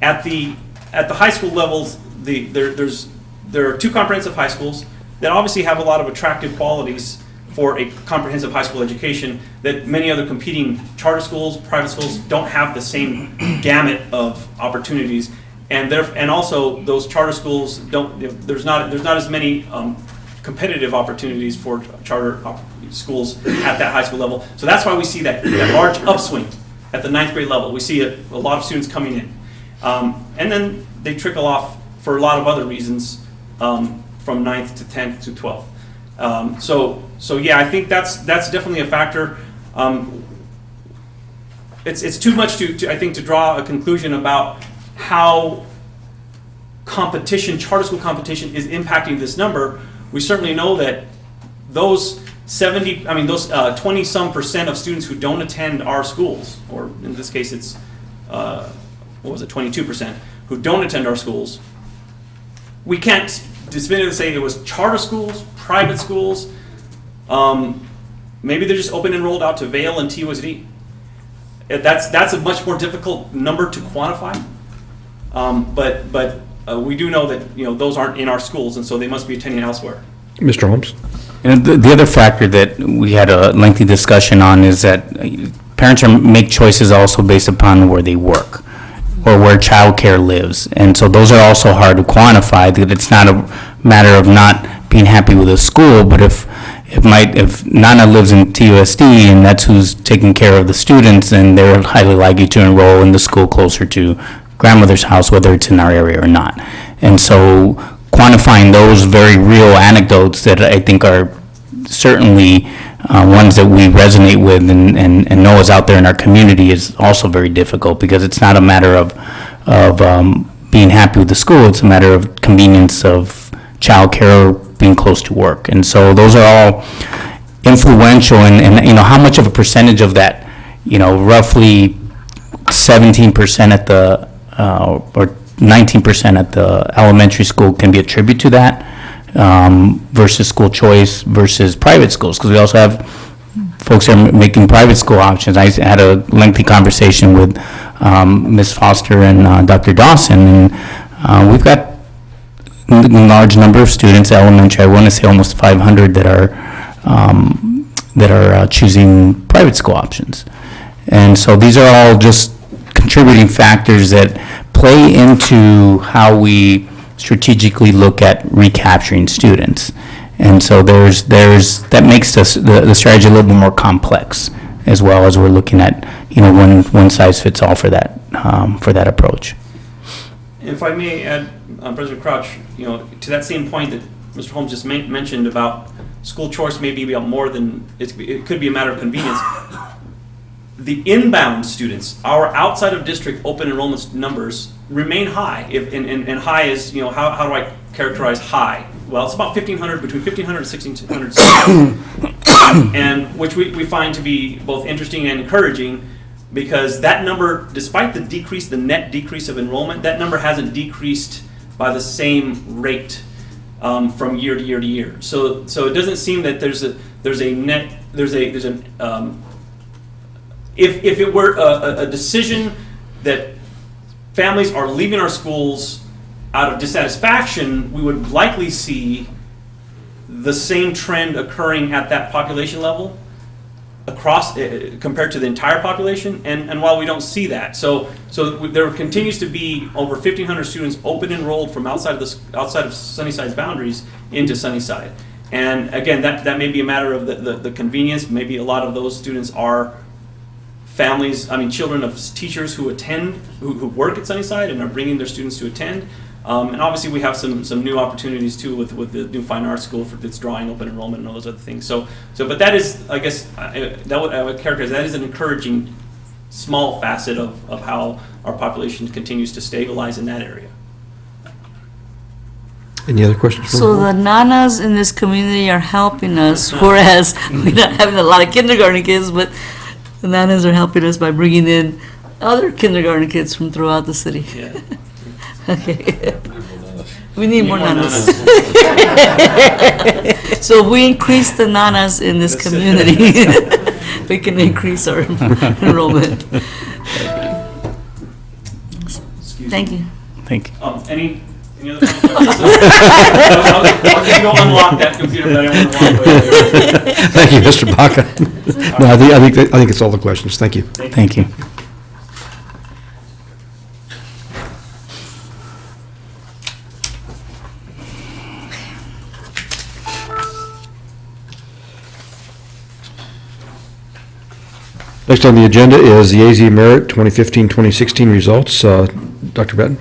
At the high school levels, there are two comprehensive high schools that obviously have a lot of attractive qualities for a comprehensive high school education, that many other competing charter schools, private schools don't have the same gamut of opportunities. And also those charter schools don't, there's not as many competitive opportunities for charter schools at that high school level. So that's why we see that large upswing at the 9th grade level. We see a lot of students coming in. And then they trickle off for a lot of other reasons from 9th to 10th to 12th. So yeah, I think that's definitely a factor. It's too much I think to draw a conclusion about how charter school competition is impacting this number. We certainly know that those 20-some% of students who don't attend our schools, or in this case it's, 22%, who don't attend our schools, we can't definitively say it was charter schools, private schools. Maybe they're just open enrolled out to Vail and TUSD. That's a much more difficult number to quantify. But we do know that those aren't in our schools, and so they must be attending elsewhere. Mr. Holmes? And the other factor that we had a lengthy discussion on is that parents make choices also based upon where they work or where childcare lives. And so those are also hard to quantify. That it's not a matter of not being happy with a school, but if Nana lives in TUSD and that's who's taking care of the students, then they're highly likely to enroll in the school closer to grandmother's house, whether it's in our area or not. And so quantifying those very real anecdotes that I think are certainly ones that we resonate with and know is out there in our community is also very difficult, because it's not a matter of being happy with the school, it's a matter of convenience of childcare or being close to work. And so those are all influential, and how much of a percentage of that, roughly 17% at the or 19% at the elementary school can be attributed to that versus school choice versus private schools, because we also have folks that are making private school options. I had a lengthy conversation with Ms. Foster and Dr. Dawson, and we've got a large number of students at elementary. I want to say almost 500 that are choosing private school options. And so these are all just contributing factors that play into how we strategically look at recapturing students. And so that makes the strategy a little bit more complex, as well as we're looking at one size fits all for that approach. If I may add, President Crouch, to that same point that Mr. Holmes just mentioned about school choice may be about more than it could be a matter of convenience. The inbound students, our outside of district open enrollment numbers remain high. And high is, how do I characterize high? Well, it's about 1,500, between 1,500 and 1,600, and which we find to be both interesting and encouraging, because that number, despite the net decrease of enrollment, that number hasn't decreased by the same rate from year to year to year. So it doesn't seem that if it were a decision that families are leaving our schools out of dissatisfaction, we would likely see the same trend occurring at that population level across compared to the entire population. And while we don't see that, so there continues to be over 1,500 students open enrolled from outside of Sunnyside's boundaries into Sunnyside. And again, that may be a matter of the convenience. Maybe a lot of those students are children of teachers who work at Sunnyside and are bringing their students to attend. And obviously we have some new opportunities too with the new fine arts school that's drawing open enrollment and all those other things. But that is, I guess, I would characterize that as an encouraging small facet of how our population continues to stabilize in that area. Any other questions? So the nanas in this community are helping us, whereas we're not having a lot of kindergarten kids, but the nanas are helping us by bringing in other kindergarten kids from throughout the city. Yeah. Okay. We need more nanas. So if we increase the nanas in this community, we can increase our enrollment. Excuse Thank me. you. Thank you. Any Any other final questions? I'll go unlock that computer, but I don't want to walk away. Thank you, Mr. Baca. No, I think it's all the questions. Thank you. Thank you. Next on the agenda is the AZ Merit 2015-2016 results. Dr. Benton?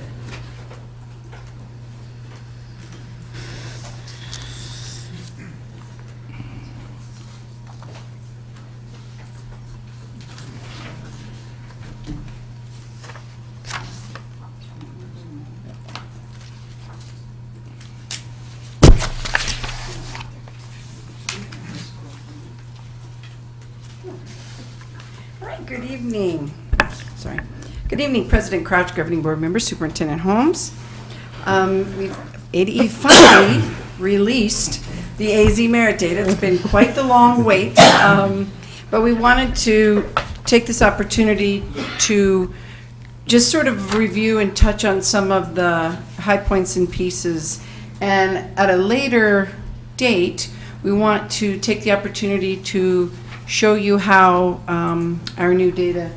All right, good evening. Sorry. Good evening, President Crouch, Governing Board members, Superintendent Holmes. ADE finally released the AZ Merit data. It's been quite the long wait, but we wanted to take this opportunity to just sort of review and touch on some of the high points and pieces. And at a later date, we want to take the opportunity to show you how our new data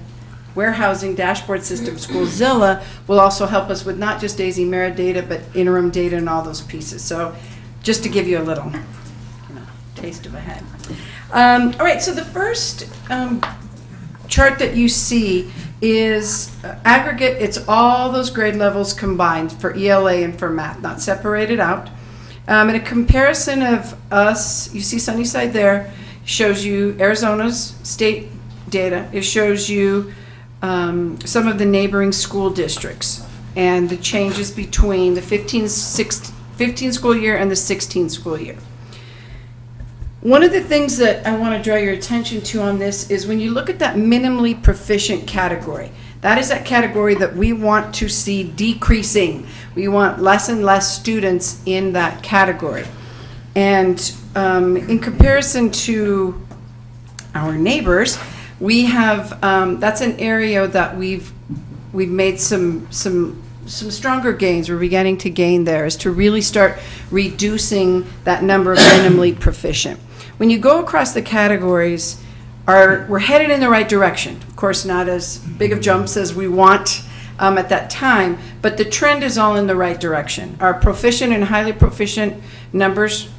warehousing dashboard system, Schoolzilla, will also help us with not just AZ Merit data, but interim data and all those pieces. So just to give you a little taste of ahead. All right, so the first chart that you see is aggregate. It's all those grade levels combined for ELA and for math, not separated out. And a comparison of us, you see Sunnyside there, shows you Arizona's state data. It shows you some of the neighboring school districts and the changes between the 15 school year and the 16 school year. One of the things that I want to draw your attention to on this is when you look at that minimally proficient category, that is that category that we want to see decreasing. We want less and less students in that category. And in comparison to our neighbors, we have that's an area that we've made some stronger gains. We're beginning to gain there, is to really start reducing that number of minimally proficient. When you go across the categories, we're headed in the right direction. Of course, not as big of jumps as we want at that time, but the trend is all in the right direction. Our proficient and highly proficient numbers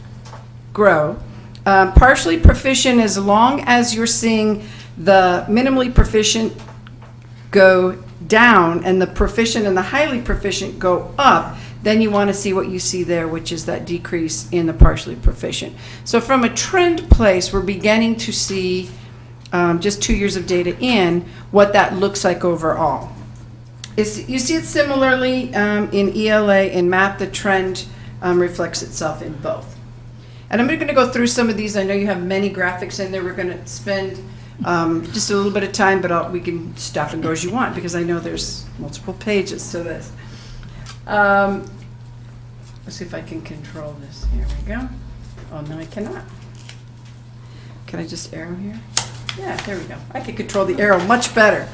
grow. Partially proficient, as long as you're seeing the minimally proficient go down and the proficient and the highly proficient go up, then you want to see what you see there, which is that decrease in the partially proficient. So from a trend place, we're beginning to see, just 2 years of data in, what that looks like overall. You see it similarly in ELA and math. The trend reflects itself in both. And I'm going to go through some of these. I know you have many graphics in there. We're going to spend just a little bit of time, but we can stop and go as you want, because I know there's multiple pages to this. Let's see if I can control this. Here we go. Oh, no, I cannot. Can I just arrow here? Yeah, there we go. I can control the arrow much better.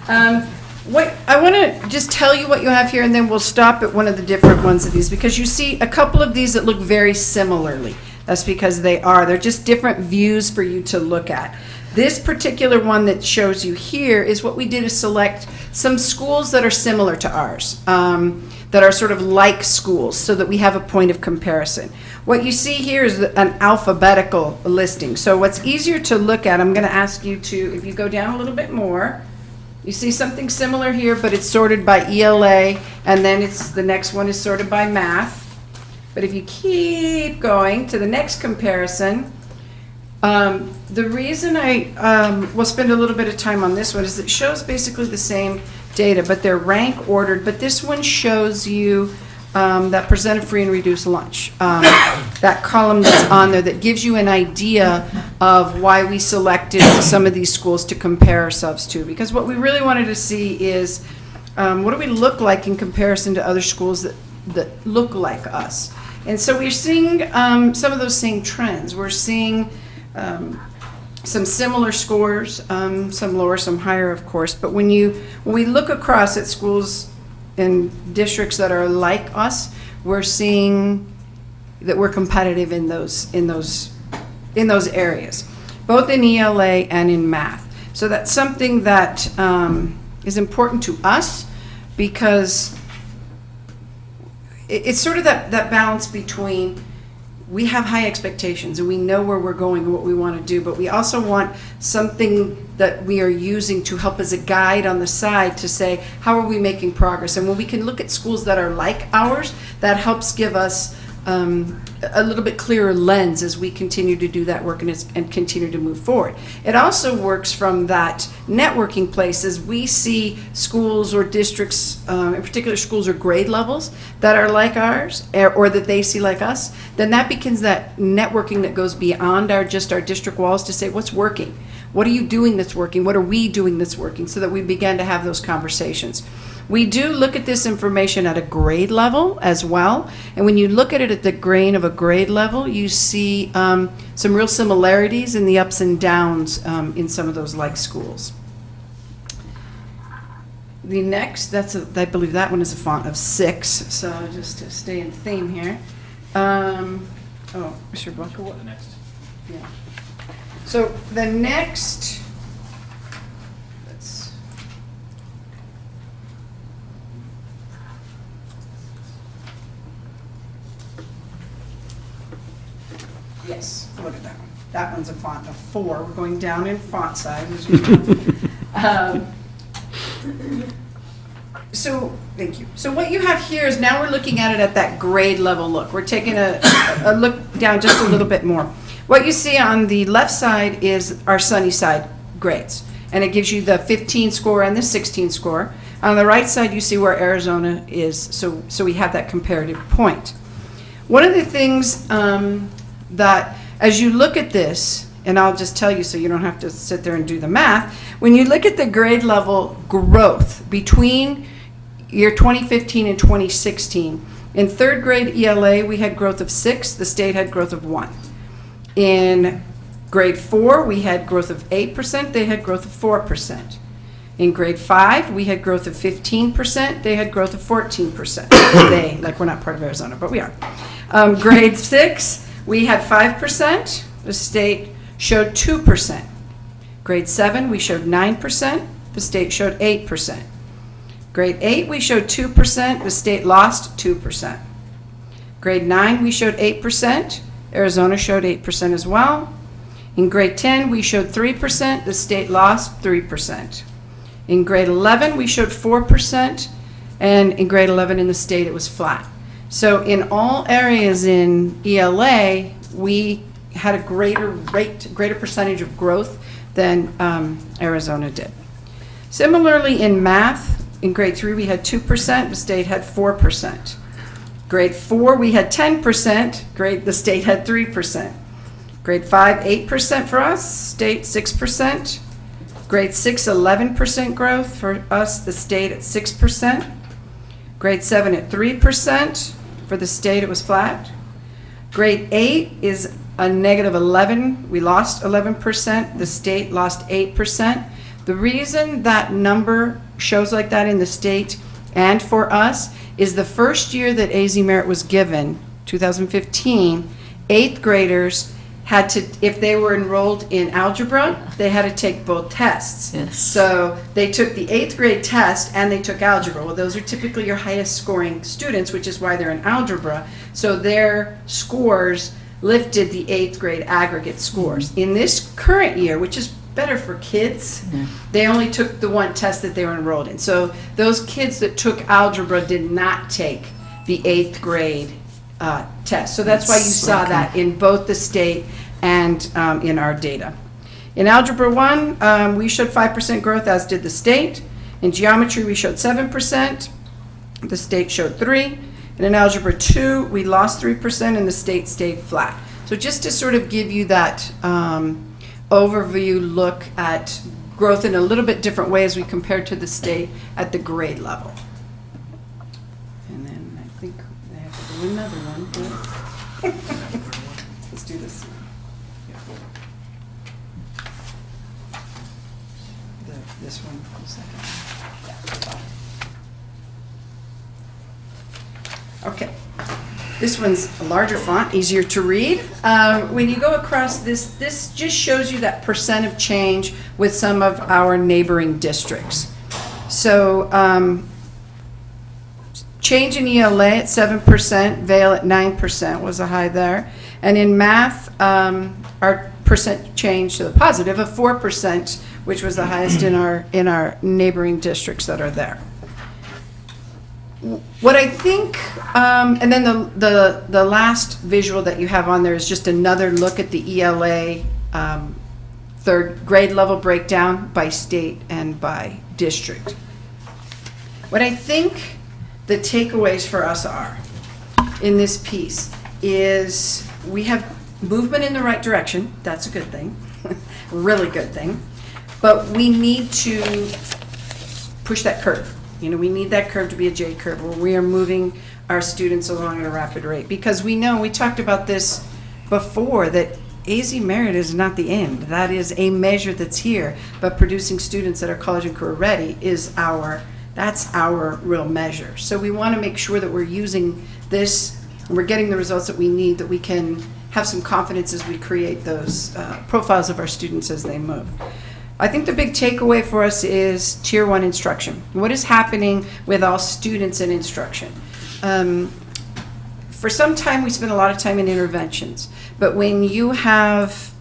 I want to just tell you what you have here, and then we'll stop at one of the different ones of these, because you see a couple of these that look very similarly. That's because they're just different views for you to look at. This particular one that shows you here is what we did, is select some schools that are similar to ours, that are sort of like schools, so that we have a point of comparison. What you see here is an alphabetical listing. So what's easier to look at, I'm going to ask you to, if you go down a little bit more, you see something similar here, but it's sorted by ELA, and then the next one is sorted by math. But if you keep going to the next comparison, the reason I will spend a little bit of time on this one is it shows basically the same data, but they're rank ordered. But this one shows you that presented free and reduced lunch. That column that's on there that gives you an idea of why we selected some of these schools to compare ourselves to. Because what we really wanted to see is what do we look like in comparison to other schools that look like us. And so we're seeing some of those same trends. We're seeing some similar scores, some lower, some higher, of course. But when we look across at schools and districts that are like us, we're seeing that we're competitive in those areas, both in ELA and in math. So that's something that is important to us, because it's sort of that balance between, we have high expectations and we know where we're going and what we want to do, but we also want something that we are using to help as a guide on the side to say, how are we making progress? And when we can look at schools that are like ours, that helps give us a little bit clearer lens as we continue to do that work and continue to move forward. It also works from that networking place as we see schools or districts, in particular schools or grade levels that are like ours, or that they see like us, then that becomes that networking that goes beyond just our district walls to say, what's working? What are you doing that's working? What are we doing that's working? So that we begin to have those conversations. We do look at this information at a grade level as well, and when you look at it at the grain of a grade level, you see some real similarities in the ups and downs in some of those like schools. The next, I believe that one is a font of 6, so just to stay in theme here. Mr. Bunker, what? The next. Yeah. So the next, yes, look at that one. That one's a font of 4. We're going down in font size, as you know. So, thank you. So what you have here is, now we're looking at it at that grade level look. We're taking a look down just a little bit more. What you see on the left side is our Sunnyside grades, and it gives you the 15 score and the 16 score. On the right side, you see where Arizona is, so we have that comparative point. One of the things that, as you look at this, and I'll just tell you so you don't have to sit there and do the math, when you look at the grade level growth between year 2015 and 2016, in 3rd grade ELA, we had growth of 6, the state had growth of 1. In grade 4, we had growth of 8%, they had growth of 4%. In grade 5, we had growth of 15%, they had growth of 14%. They, like we're not part of Arizona, but we are. Grade 6, we had 5%, the state showed 2%. Grade 7, we showed 9%, the state showed 8%. Grade 8, we showed 2%, the state lost 2%. Grade 9, we showed 8%, Arizona showed 8% as well. In grade 10, we showed 3%, the state lost 3%. In grade 11, we showed 4%, and in grade 11 in the state, it was flat. So in all areas in ELA, we had a greater percentage of growth than Arizona did. Similarly, in math, in grade 3, we had 2%, the state had 4%. Grade 4, we had 10%, the state had 3%. Grade 5, 8% for us, state 6%. Grade 6, 11% growth for us, the state at 6%. Grade 7 at 3%, for the state it was flat. Grade 8 is a negative 11, we lost 11%, the state lost 8%. The reason that number shows like that in the state and for us is the first year that AZ Merit was given, 2015, 8th graders had to, if they were enrolled in algebra, they had to take both tests. Yes. So they took the 8th grade test and they took algebra. Well, those are typically your highest scoring students, which is why they're in algebra. So their scores lifted the 8th grade aggregate scores. In this current year, which is better for kids, they only took the one test that they were enrolled in. So those kids that took algebra did not take the 8th grade test. So that's why you saw that in both the state and in our data. In Algebra 1, we showed 5% growth, as did the state. In Geometry, we showed 7%. The state showed 3%. And in Algebra 2, we lost 3% and the state stayed flat. So just to sort of give you that overview look at growth in a little bit different way as we compare to the state at the grade level. And then I think I have to do another one. Let's do this one. This one for a second. Okay. This one's a larger font, easier to read. When you go across this just shows you that percent of change with some of our neighboring districts. So change in ELA at 7%, Vail at 9% was a high there. And in math, our percent change to the positive of 4%, which was the highest in our neighboring districts that are there. What I think, and then the last visual that you have on there is just another look at the ELA third grade level breakdown by state and by district. What I think the takeaways for us are in this piece is we have movement in the right direction. That's a good thing, really good thing. But we need to push that curve. You know, we need that curve to be a J curve where we are moving our students along at a rapid rate. Because we know, we talked about this before, that AZ Merit is not the end. That is a measure that's here. But producing students that are college and career ready is that's our real measure. So we want to make sure that we're using this, and we're getting the results that we need, that we can have some confidence as we create those profiles of our students as they move. I think the big takeaway for us is Tier 1 instruction. What is happening with all students in instruction? For some time, we spend a lot of time in interventions. But when you have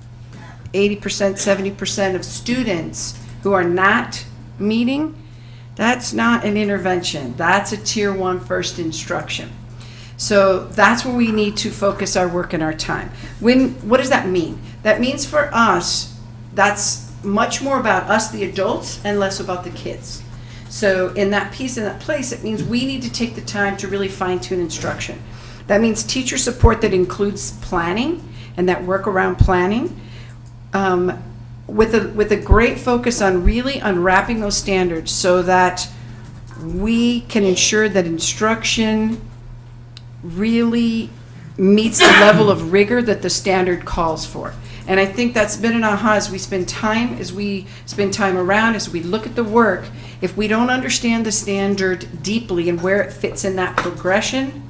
80%, 70% of students who are not meeting, that's not an intervention. That's a Tier 1 first instruction. So that's where we need to focus our work and our time. What does that mean? That means for us, that's much more about us, the adults, and less about the kids. So in that piece, in that place, it means we need to take the time to really fine-tune instruction. That means teacher support that includes planning and that work around planning, with a great focus on really unwrapping those standards so that we can ensure that instruction really meets the level of rigor that the standard calls for. And I think that's been an aha as we spend time around, as we look at the work. If we don't understand the standard deeply and where it fits in that progression,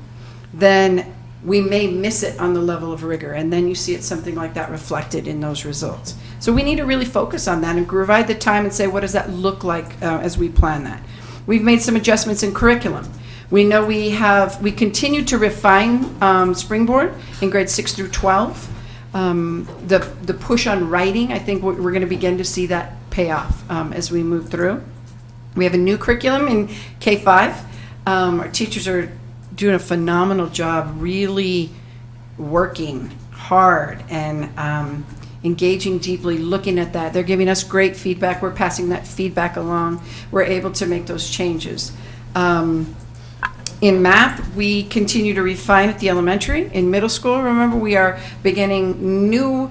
then we may miss it on the level of rigor. And then you see it something like that reflected in those results. So we need to really focus on that and provide the time and say, what does that look like as we plan that? We've made some adjustments in curriculum. We know we continue to refine Springboard in grades 6 through 12. The push on writing, I think we're going to begin to see that pay off as we move through. We have a new curriculum in K-5. Our teachers are doing a phenomenal job really working hard and engaging deeply, looking at that. They're giving us great feedback. We're passing that feedback along. We're able to make those changes. In math, we continue to refine at the elementary. In middle school, remember, we are beginning new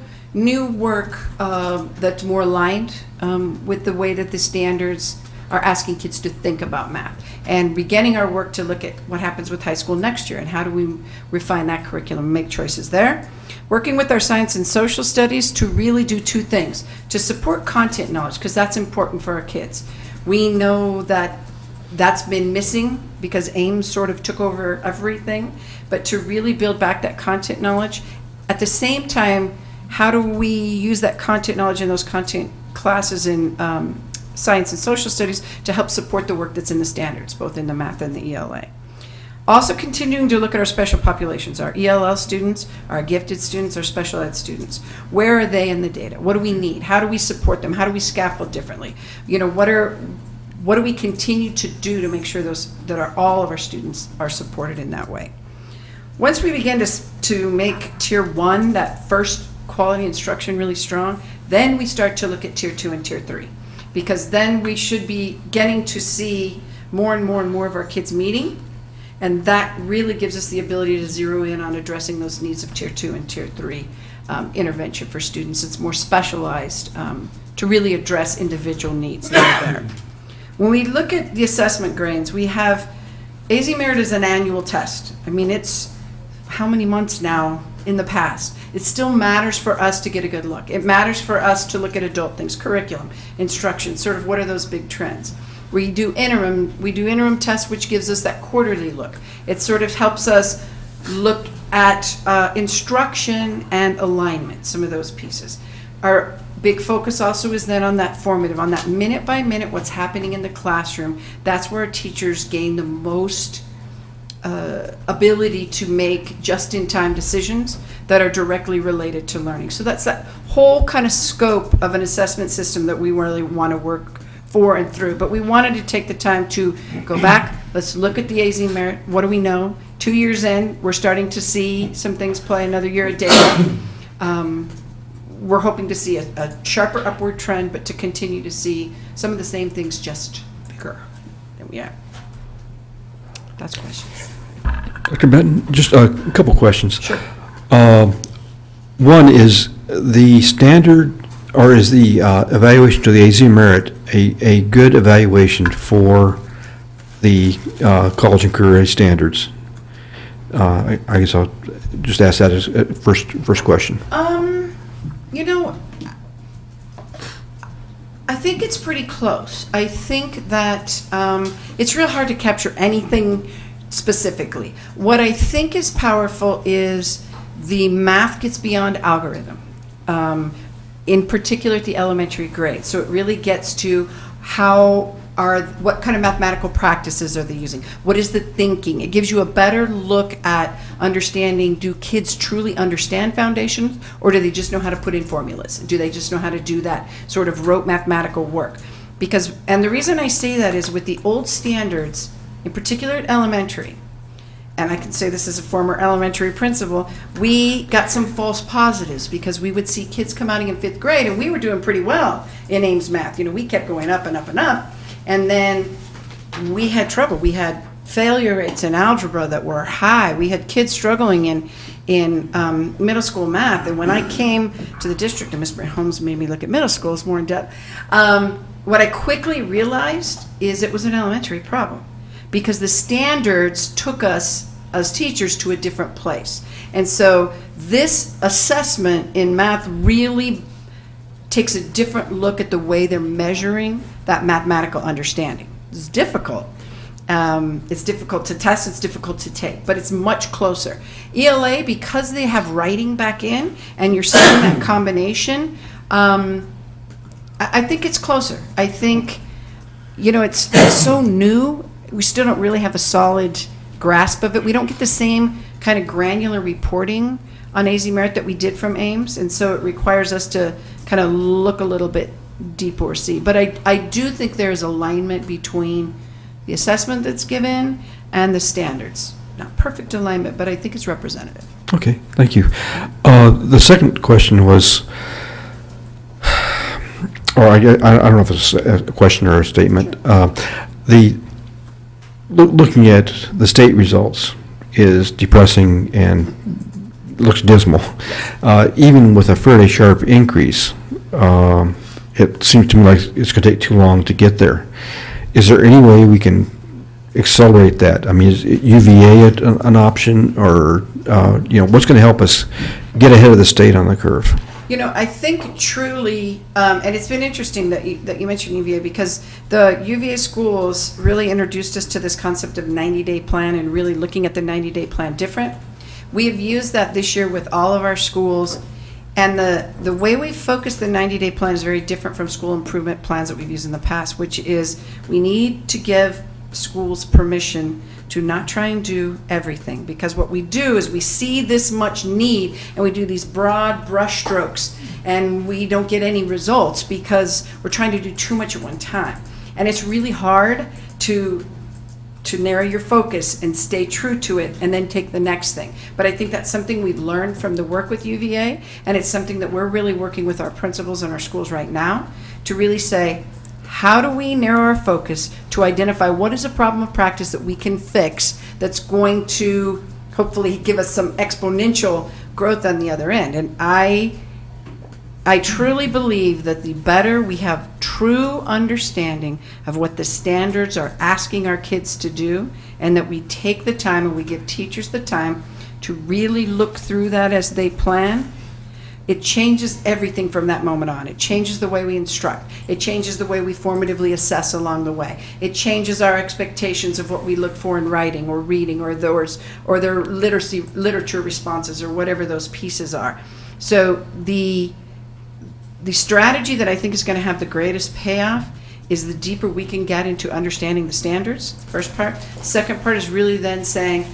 work that's more aligned with the way that the standards are asking kids to think about math, and beginning our work to look at what happens with high school next year and how do we refine that curriculum and make choices there. Working with our science and social studies to really do two things: to support content knowledge, because that's important for our kids. We know that that's been missing because AIMS sort of took over everything, but to really build back that content knowledge. At the same time, how do we use that content knowledge in those content classes in science and social studies to help support the work that's in the standards, both in the math and the ELA. Also continuing to look at our special populations, our ELL students, our gifted students, our special ed students. Where are they in the data? What do we need? How do we support them? How do we scaffold differently? You know, what do we continue to do to make sure all of our students are supported in that way? Once we begin to make Tier 1, that first quality instruction, really strong, then we start to look at Tier 2 and Tier 3. Because then we should be getting to see more and more and more of our kids meeting, and that really gives us the ability to zero in on addressing those needs of Tier 2 and Tier 3 intervention for students. It's more specialized to really address individual needs that are there. When we look at the assessment grades, we have AZ Merit is an annual test. I mean, it's how many months now in the past? It still matters for us to get a good look. It matters for us to look at adult things, curriculum, instruction, sort of what are those big trends. We do interim tests, which gives us that quarterly look. It sort of helps us look at instruction and alignment, some of those pieces. Our big focus also is then on that formative, on that minute by minute, what's happening in the classroom. That's where our teachers gain the most ability to make just-in-time decisions that are directly related to learning. So that's that whole kind of scope of an assessment system that we really want to work for and through. But we wanted to take the time to go back, let's look at the AZ merit, what do we know? 2 years in, we're starting to see some things play, another year of data. We're hoping to see a sharper upward trend, but to continue to see some of the same things, just bigger than we have. That's questions. Dr. Benton, just a couple questions. Sure. One is the standard, or is the evaluation to the AZ merit a good evaluation for the college and career standards? I guess I'll just ask that as first question. You know, I think it's pretty close. I think that it's real hard to capture anything specifically. What I think is powerful is the math gets beyond algorithm, in particular at the elementary grade. So it really gets to what kind of mathematical practices are they using? What is the thinking? It gives you a better look at understanding, do kids truly understand foundations, or do they just know how to put in formulas? Do they just know how to do that sort of rote mathematical work? And the reason I say that is with the old standards, in particular at elementary, and I can say this as a former elementary principal, we got some false positives because we would see kids come out in 5th grade and we were doing pretty well in Ames math. You know, we kept going up and up and up. And then we had trouble. We had failure rates in algebra that were high. We had kids struggling in middle school math. And when I came to the district, and Ms. Holmes made me look at middle schools more in depth, what I quickly realized is it was an elementary problem because the standards took us as teachers to a different place. And so this assessment in math really takes a different look at the way they're measuring that mathematical understanding. It's difficult. It's difficult to test, it's difficult to take, but it's much closer. ELA, because they have writing back in and you're seeing that combination, I think it's closer. I think, you know, it's so new, we still don't really have a solid grasp of it. We don't get the same kind of granular reporting on AZ Merit that we did from Ames, and so it requires us to kind of look a little bit deeper or see. But I do think there is alignment between the assessment that's given and the standards. Not perfect alignment, but I think it's representative. Okay, thank you. The second question was, or I don't know if it's a question or a statement. Looking at the state results is depressing and looks dismal. Even with a fairly sharp increase, it seems to me like it's going to take too long to get there. Is there any way we can accelerate that? I mean, is UVA an option, or what's going to help us get ahead of the state on the curve? You know, I think truly, and it's been interesting that you mentioned UVA, because the UVA schools really introduced us to this concept of 90-day plan and really looking at the 90-day plan different. We have used that this year with all of our schools, and the way we focus the 90-day plan is very different from school improvement plans that we've used in the past, which is we need to give schools permission to not try and do everything, because what we do is we see this much need and we do these broad brush strokes and we don't get any results because we're trying to do too much at one time. And it's really hard to narrow your focus and stay true to it and then take the next thing. But I think that's something we've learned from the work with UVA, and it's something that we're really working with our principals in our schools right now to really say, how do we narrow our focus to identify what is a problem of practice that we can fix that's going to hopefully give us some exponential growth on the other end? And I truly believe that the better we have true understanding of what the standards are asking our kids to do, and that we take the time and we give teachers the time to really look through that as they plan, it changes everything from that moment on. It changes the way we instruct. It changes the way we formatively assess along the way. It changes our expectations of what we look for in writing or reading or their literature responses or whatever those pieces are. So the strategy that I think is going to have the greatest payoff is the deeper we can get into understanding the standards, first part. Second part is really then saying,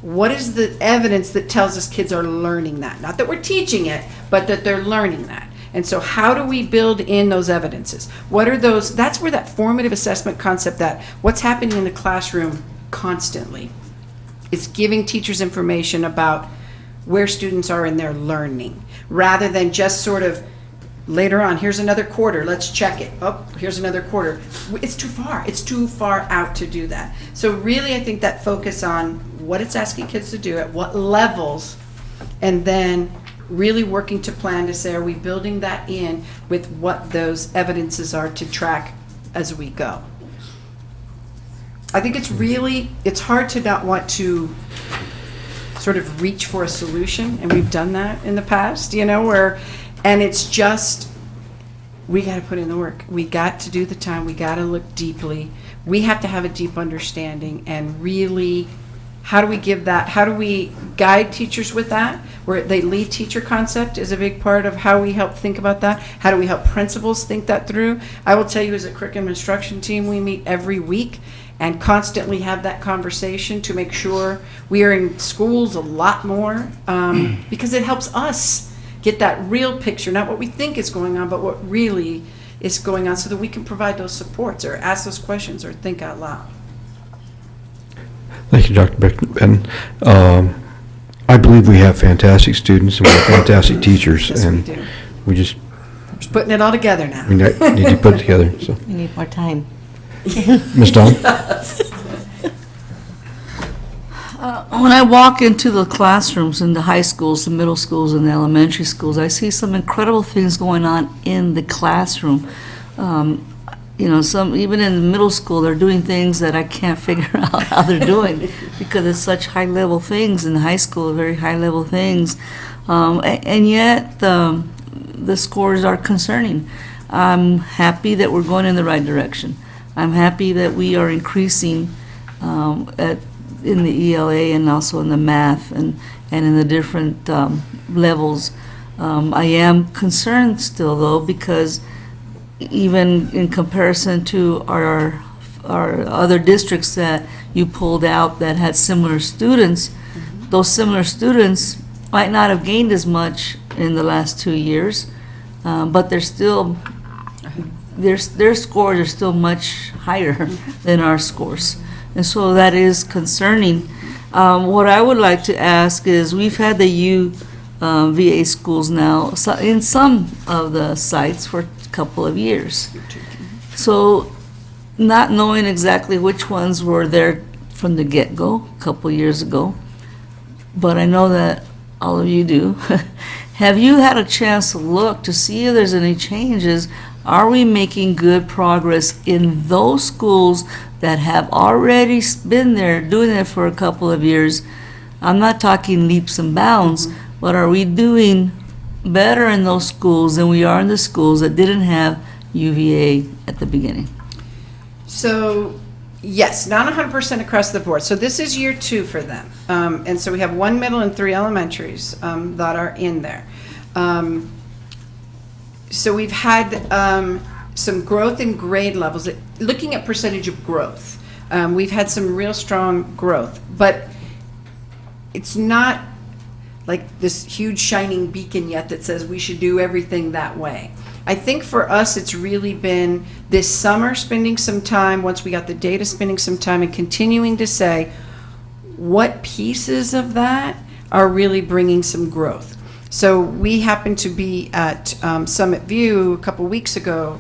what is the evidence that tells us kids are learning that? Not that we're teaching it, but that they're learning that. And so how do we build in those evidences? What are those? That's where that formative assessment concept, that what's happening in the classroom constantly. It's giving teachers information about where students are in their learning, rather than just sort of later on, here's another quarter, let's check it. Oh, here's another quarter. It's too far. It's too far out to do that. So really, I think that focus on what it's asking kids to do, at what levels, and then really working to plan to say, are we building that in with what those evidences are to track as we go? I think it's hard to not want to sort of reach for a solution, and we've done that in the past, and it's just, we got to put in the work. We got to do the time. We got to look deeply. We have to have a deep understanding, and really, how do we give that? How do we guide teachers with that? Where the lead teacher concept is a big part of how we help think about that. How do we help principals think that through? I will tell you, as a curriculum instruction team, we meet every week and constantly have that conversation to make sure we are in schools a lot more, because it helps us get that real picture, not what we think is going on, but what really is going on, so that we can provide those supports or ask those questions or think out loud. Thank you, Dr. Beckman. I believe we have fantastic students and we have fantastic teachers. Yes, and we do. we just Just putting it all together now. we need to put it together. So, We need more time. Ms. Dawn? When I walk into the classrooms in the high schools, the middle schools, and the elementary schools, I see some incredible things going on in the classroom. Some, even in the middle school, they're doing things that I can't figure out how they're doing, because it's such high-level things. In high school, very high-level things. And yet, the scores are concerning. I'm happy that we're going in the right direction. I'm happy that we are increasing in the ELA and also in the math and in the different levels. I am concerned still, though, because even in comparison to our other districts that you pulled out that had similar students, those similar students might not have gained as much in the last 2 years, but they're still, their scores are still much higher than our scores. And so that is concerning. What I would like to ask is, we've had the UVA schools now in some of the sites for a couple of years. So not knowing exactly which ones were there from the get-go a couple years ago, but I know that all of you do. Have you had a chance to look to see if there's any changes? Are we making good progress in those schools that have already been there, doing it for a couple of years? I'm not talking leaps and bounds, but are we doing better in those schools than we are in the schools that didn't have UVA at the beginning? So, yes, not 100% across the board. So this is year 2 for them. And so we have 1 middle and 3 elementaries that are in there. So we've had some growth in grade levels. Looking at percentage of growth, we've had some real strong growth, but it's not like this huge shining beacon yet that says we should do everything that way. I think for us, it's really been this summer spending some time, once we got the data, spending some time and continuing to say, what pieces of that are really bringing some growth? So we happened to be at Summit View a couple weeks ago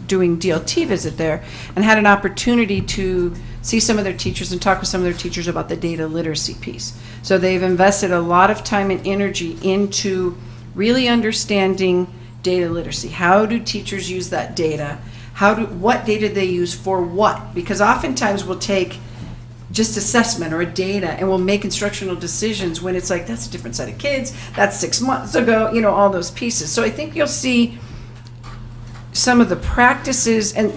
doing DLT visit there, and had an opportunity to see some of their teachers and talk with some of their teachers about the data literacy piece. So they've invested a lot of time and energy into really understanding data literacy. How do teachers use that data? What data they use for what? Because oftentimes we'll take just assessment or a data, and we'll make instructional decisions when it's like, that's a different set of kids, that's 6 months ago, all those pieces. So I think you'll see some of the practices, and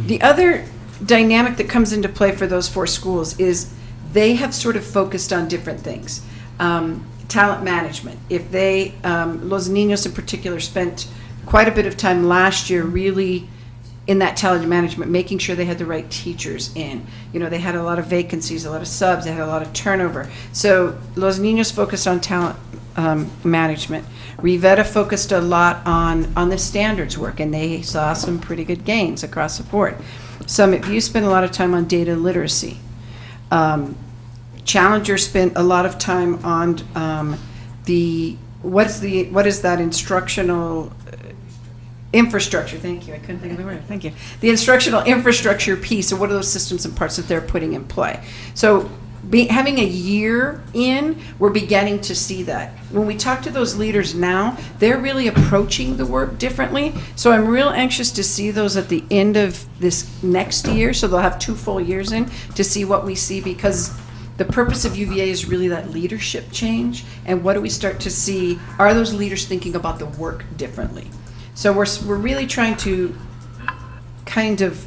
the other dynamic that comes into play for those 4 schools is they have sort of focused on different things. Talent management. If they, Los Niños in particular, spent quite a bit of time last year really in that talent management, making sure they had the right teachers in. They had a lot of vacancies, a lot of subs, they had a lot of turnover. So Los Niños focused on talent management. Rivera focused a lot on the standards work, and they saw some pretty good gains across the board. Summit View spent a lot of time on data literacy. Challenger spent a lot of time on what is that instructional infrastructure? Thank you. I couldn't think of the word. Thank you. The instructional infrastructure piece, and what are those systems and parts that they're putting in play? So having a year in, we're beginning to see that. When we talk to those leaders now, they're really approaching the work differently. So I'm real anxious to see those at the end of this next year, so they'll have 2 full years in to see what we see, because the purpose of UVA is really that leadership change. And what do we start to see? Are those leaders thinking about the work differently? So we're really trying to kind of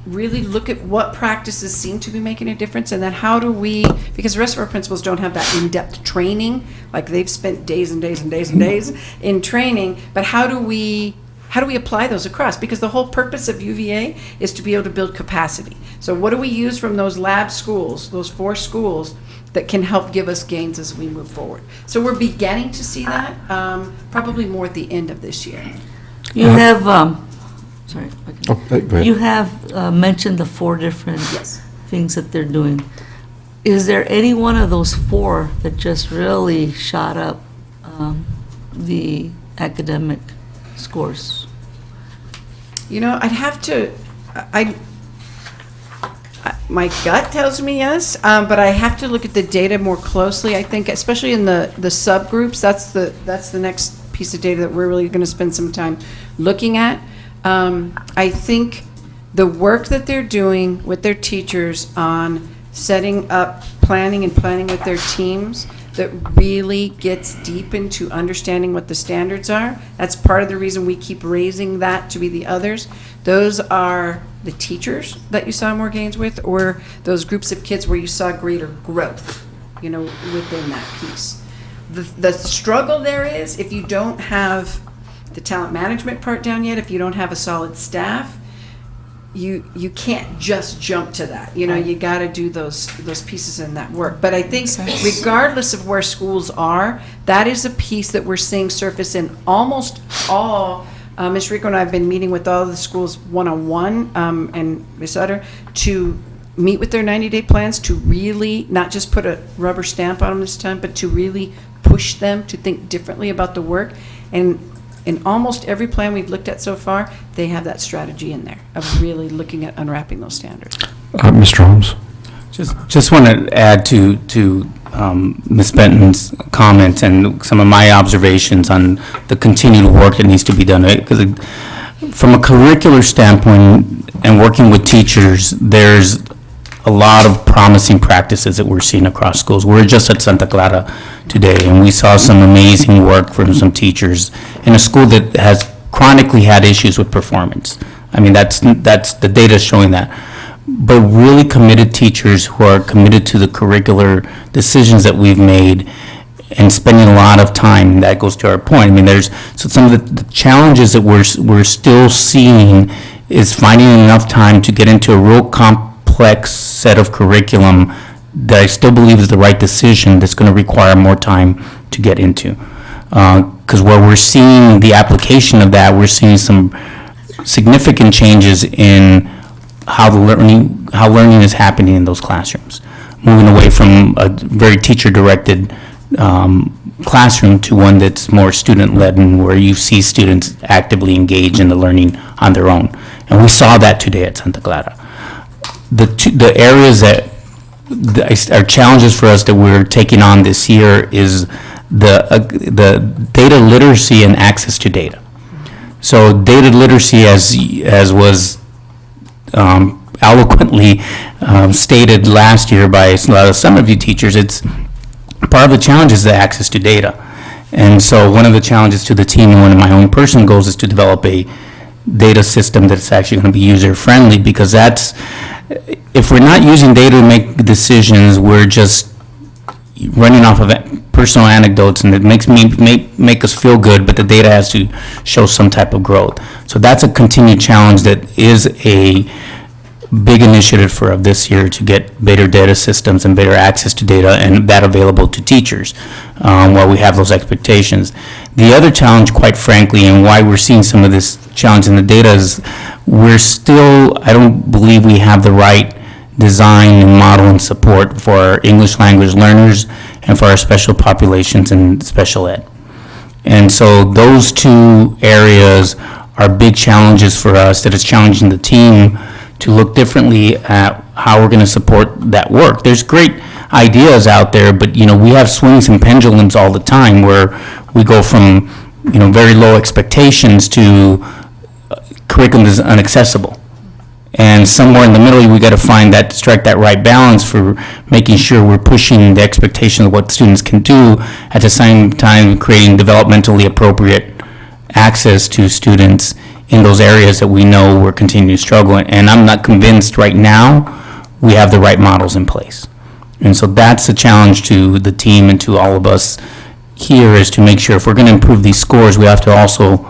really look at what practices seem to be making a difference, and then how do we, because the rest of our principals don't have that in-depth training, like they've spent days and days and days and days in training, but how do we apply those across? Because the whole purpose of UVA is to be able to build capacity. So what do we use from those lab schools, those 4 schools, that can help give us gains as we move forward? So we're beginning to see that, probably more at the end of this year. You have, sorry. Go ahead. You have mentioned the 4 different things that they're doing. Is there any one of those 4 that just really shot up the academic scores? I'd have to, my gut tells me yes, but I have to look at the data more closely. I think, especially in the subgroups, that's the next piece of data that we're really going to spend some time looking at. I think the work that they're doing with their teachers on setting up planning with their teams that really gets deep into understanding what the standards are. That's part of the reason we keep raising that to be the others. Those are the teachers that you saw more gains with, or those groups of kids where you saw greater growth, within that piece. The struggle there is, if you don't have the talent management part down yet, if you don't have a solid staff, you can't just jump to that. You got to do those pieces in that work. But I think regardless of where schools are, that is a piece that we're seeing surface in almost all. Ms. Rico and I have been meeting with all of the schools one-on-one, and Ms. Utter, to meet with their 90-day plans, to really not just put a rubber stamp on them this time, but to really push them to think differently about the work. And in almost every plan we've looked at so far, they have that strategy in there of really looking at unwrapping those standards. Mr. Holmes? Just want to add to Ms. Benton's comments and some of my observations on the continued work that needs to be done. Because from a curricular standpoint and working with teachers, there's a lot of promising practices that we're seeing across schools. We're just at Santa Clara today, and we saw some amazing work from some teachers in a school that has chronically had issues with performance. I mean, that's the data showing that. But really committed teachers who are committed to the curricular decisions that we've made and spending a lot of time. That goes to our point. I mean, so some of the challenges that we're still seeing is finding enough time to get into a real complex set of curriculum that I still believe is the right decision, that's going to require more time to get into. Because where we're seeing the application of that, we're seeing some significant changes in how learning is happening in those classrooms, moving away from a very teacher-directed classroom to one that's more student-led, and where you see students actively engage in the learning on their own. And we saw that today at Santa Clara. The areas that are challenges for us that we're taking on this year is the data literacy and access to data. So data literacy, as was eloquently stated last year by some of you teachers, it's part of the challenge is the access to data. And so one of the challenges to the team and one of my own personal goals is to develop a data system that's actually going to be user-friendly, because that's, if we're not using data to make decisions, we're just running off of personal anecdotes, and it makes make us feel good, but the data has to show some type of growth. So that's a continued challenge that is a big initiative for this year, to get better data systems and better access to data, and that available to teachers while we have those expectations. The other challenge, quite frankly, and why we're seeing some of this challenge in the data is I don't believe we have the right design and model and support for our English language learners and for our special populations and special ed. And so those two areas are big challenges for us, that is challenging the team to look differently at how we're going to support that work. There's great ideas out there, but we have swings and pendulums all the time, where we go from very low expectations to curriculum is inaccessible. And somewhere in the middle, we got to strike that right balance for making sure we're pushing the expectation of what students can do, at the same time creating developmentally appropriate access to students in those areas that we know we're continuing to struggle in. And I'm not convinced right now we have the right models in place. And so that's a challenge to the team and to all of us here, is to make sure if we're going to improve these scores, we have to also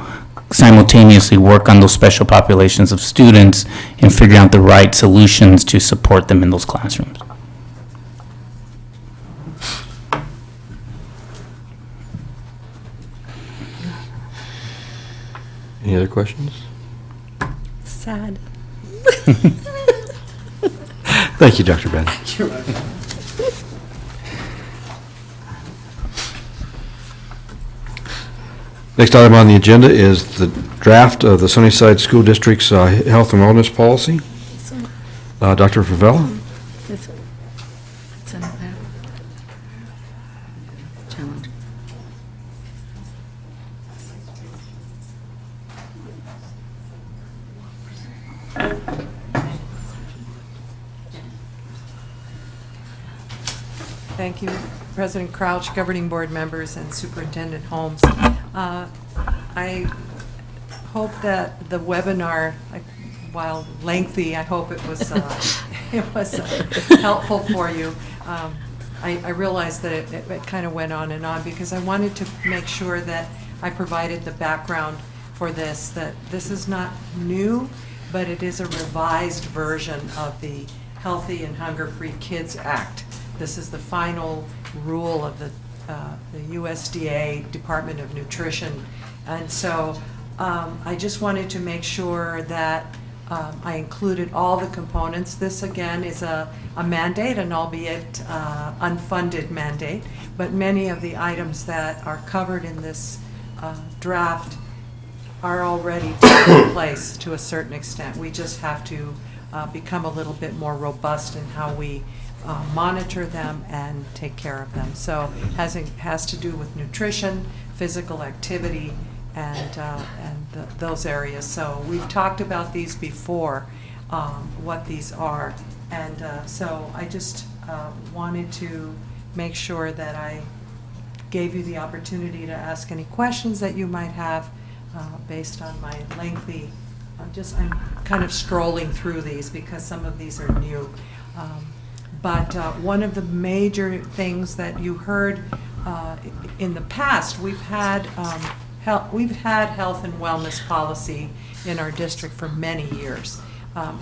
simultaneously work on those special populations of students and figure out the right solutions to support them in those classrooms. Any other questions? Sad. Thank you, Dr. Ben. Next item on the agenda is the draft of the Sunnyside School District's health and wellness policy. Dr. Favela? Challenge. Thank you, President Crouch, Governing Board members, and Superintendent Holmes. I hope that the webinar, while lengthy, I hope it was helpful for you. I realized that it kind of went on and on, because I wanted to make sure that I provided the background for this, that this is not new, but it is a revised version of the Healthy and Hunger-Free Kids Act. This is the final rule of the USDA Department of Nutrition. And so I just wanted to make sure that I included all the components. This, again, is a mandate, an albeit unfunded mandate, but many of the items that are covered in this draft are already taking place to a certain extent. We just have to become a little bit more robust in how we monitor them and take care of them. So it has to do with nutrition, physical activity, and those areas. So we've talked about these before, what these are. And so I just wanted to make sure that I gave you the opportunity to ask any questions that you might have based on my lengthy, I'm kind of strolling through these because some of these are new. But one of the major things that you heard in the past, we've had health and wellness policy in our district for many years.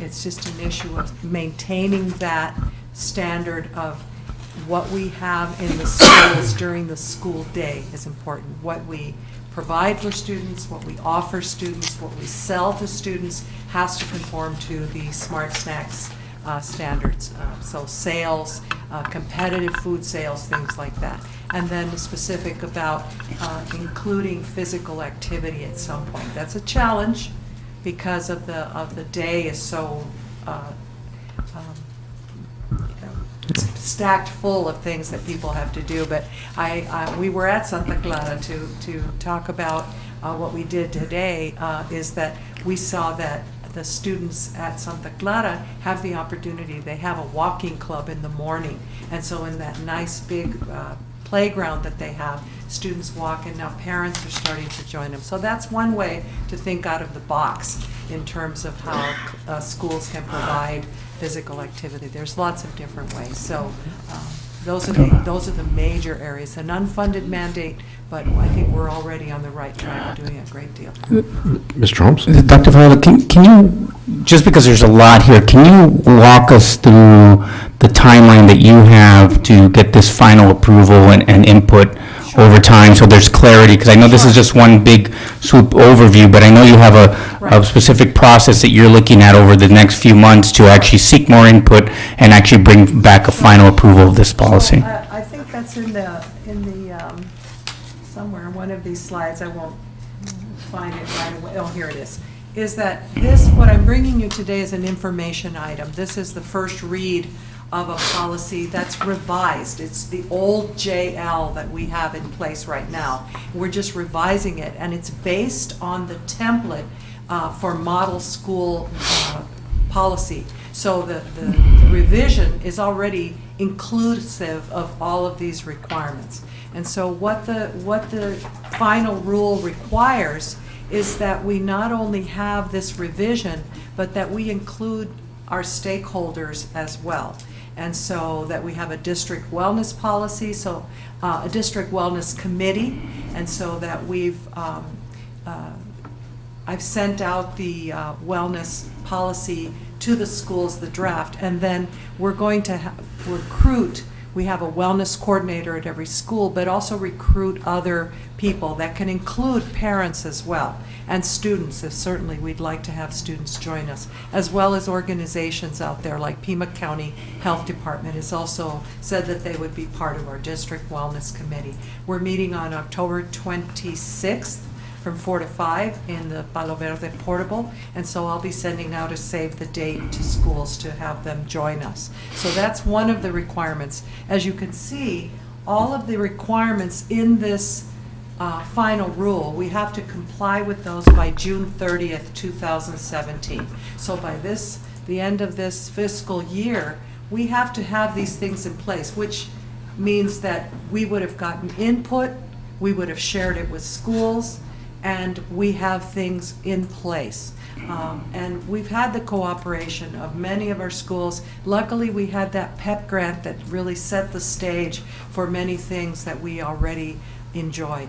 It's just an issue of maintaining that standard of what we have in the schools during the school day is important. What we provide for students, what we offer students, what we sell to students has to conform to the Smart Snacks standards. So sales, competitive food sales, things like that. And then the specific about including physical activity at some point. That's a challenge because of the day is so stacked full of things that people have to do. But we were at Santa Clara to talk about what we did today is that we saw that the students at Santa Clara have the opportunity, they have a walking club in the morning. And so in that nice big playground that they have, students walk, and now parents are starting to join them. So that's one way to think out of the box in terms of how schools can provide physical activity. There's lots of different ways. So those are the major areas. An unfunded mandate, but I think we're already on the right track of doing a great deal. Mr. Holmes? Dr. Viola, can you, just because there's a lot here, can you walk us through the timeline that you have to get this final approval and input over time, so there's clarity? Because I know this is just one big swoop overview, but I know you have a specific process that you're looking at over the next few months to actually seek more input and actually bring back a final approval of this policy. I think that's in the somewhere in one of these slides. I won't find it right away. Oh, here it is that what I'm bringing you today is an information item. This is the first read of a policy that's revised. It's the old JL that we have in place right now. We're just revising it, and it's based on the template for model school policy. So the revision is already inclusive of all of these requirements. And so what the final rule requires is that we not only have this revision, but that we include our stakeholders as well. And so that we have a district wellness policy, so a district wellness committee, and so that I've sent out the wellness policy to the schools, the draft, and then we're going to recruit. We have a wellness coordinator at every school, but also recruit other people that can include parents as well, and students, if certainly we'd like to have students join us, as well as organizations out there like Pima County Health Department has also said that they would be part of our district wellness committee. We're meeting on October 26th from 4 to 5 in the Palo Verde Portable, and so I'll be sending out a save the date to schools to have them join us. So that's one of the requirements. As you can see, all of the requirements in this final rule, we have to comply with those by June 30th, 2017. So by the end of this fiscal year, we have to have these things in place, which means that we would have gotten input, we would have shared it with schools, and we have things in place. And we've had the cooperation of many of our schools. Luckily, we had that PEP grant that really set the stage for many things that we already enjoy.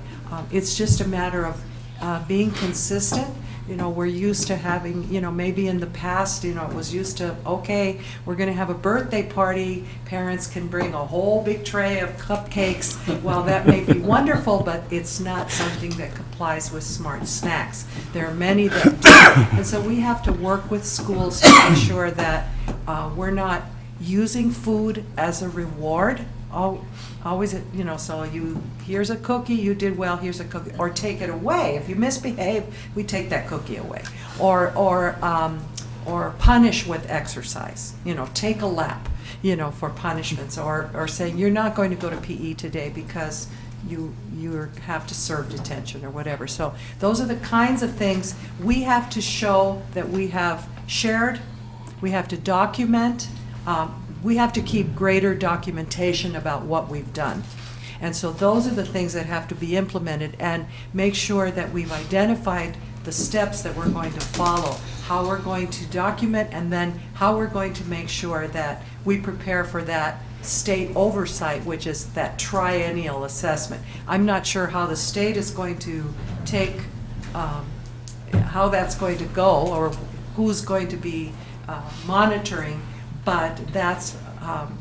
It's just a matter of being consistent. You know, we're used to having, maybe in the past, it was used to, okay, we're going to have a birthday party. Parents can bring a whole big tray of cupcakes. Well, that may be wonderful, but it's not something that complies with smart snacks. There are many that do. And so we have to work with schools to make sure that we're not using food as a reward. Always, so here's a cookie, you did well, here's a cookie, or take it away. If you misbehave, we take that cookie away. Or punish with exercise, take a lap, for punishments, or saying you're not going to go to PE today because you have to serve detention or whatever. So those are the kinds of things we have to show that we have shared, we have to document, we have to keep greater documentation about what we've done. And so those are the things that have to be implemented, and make sure that we've identified the steps that we're going to follow, how we're going to document, and then how we're going to make sure that we prepare for that state oversight, which is that triennial assessment. I'm not sure how the state is going to take, how that's going to go, or who's going to be monitoring, but that's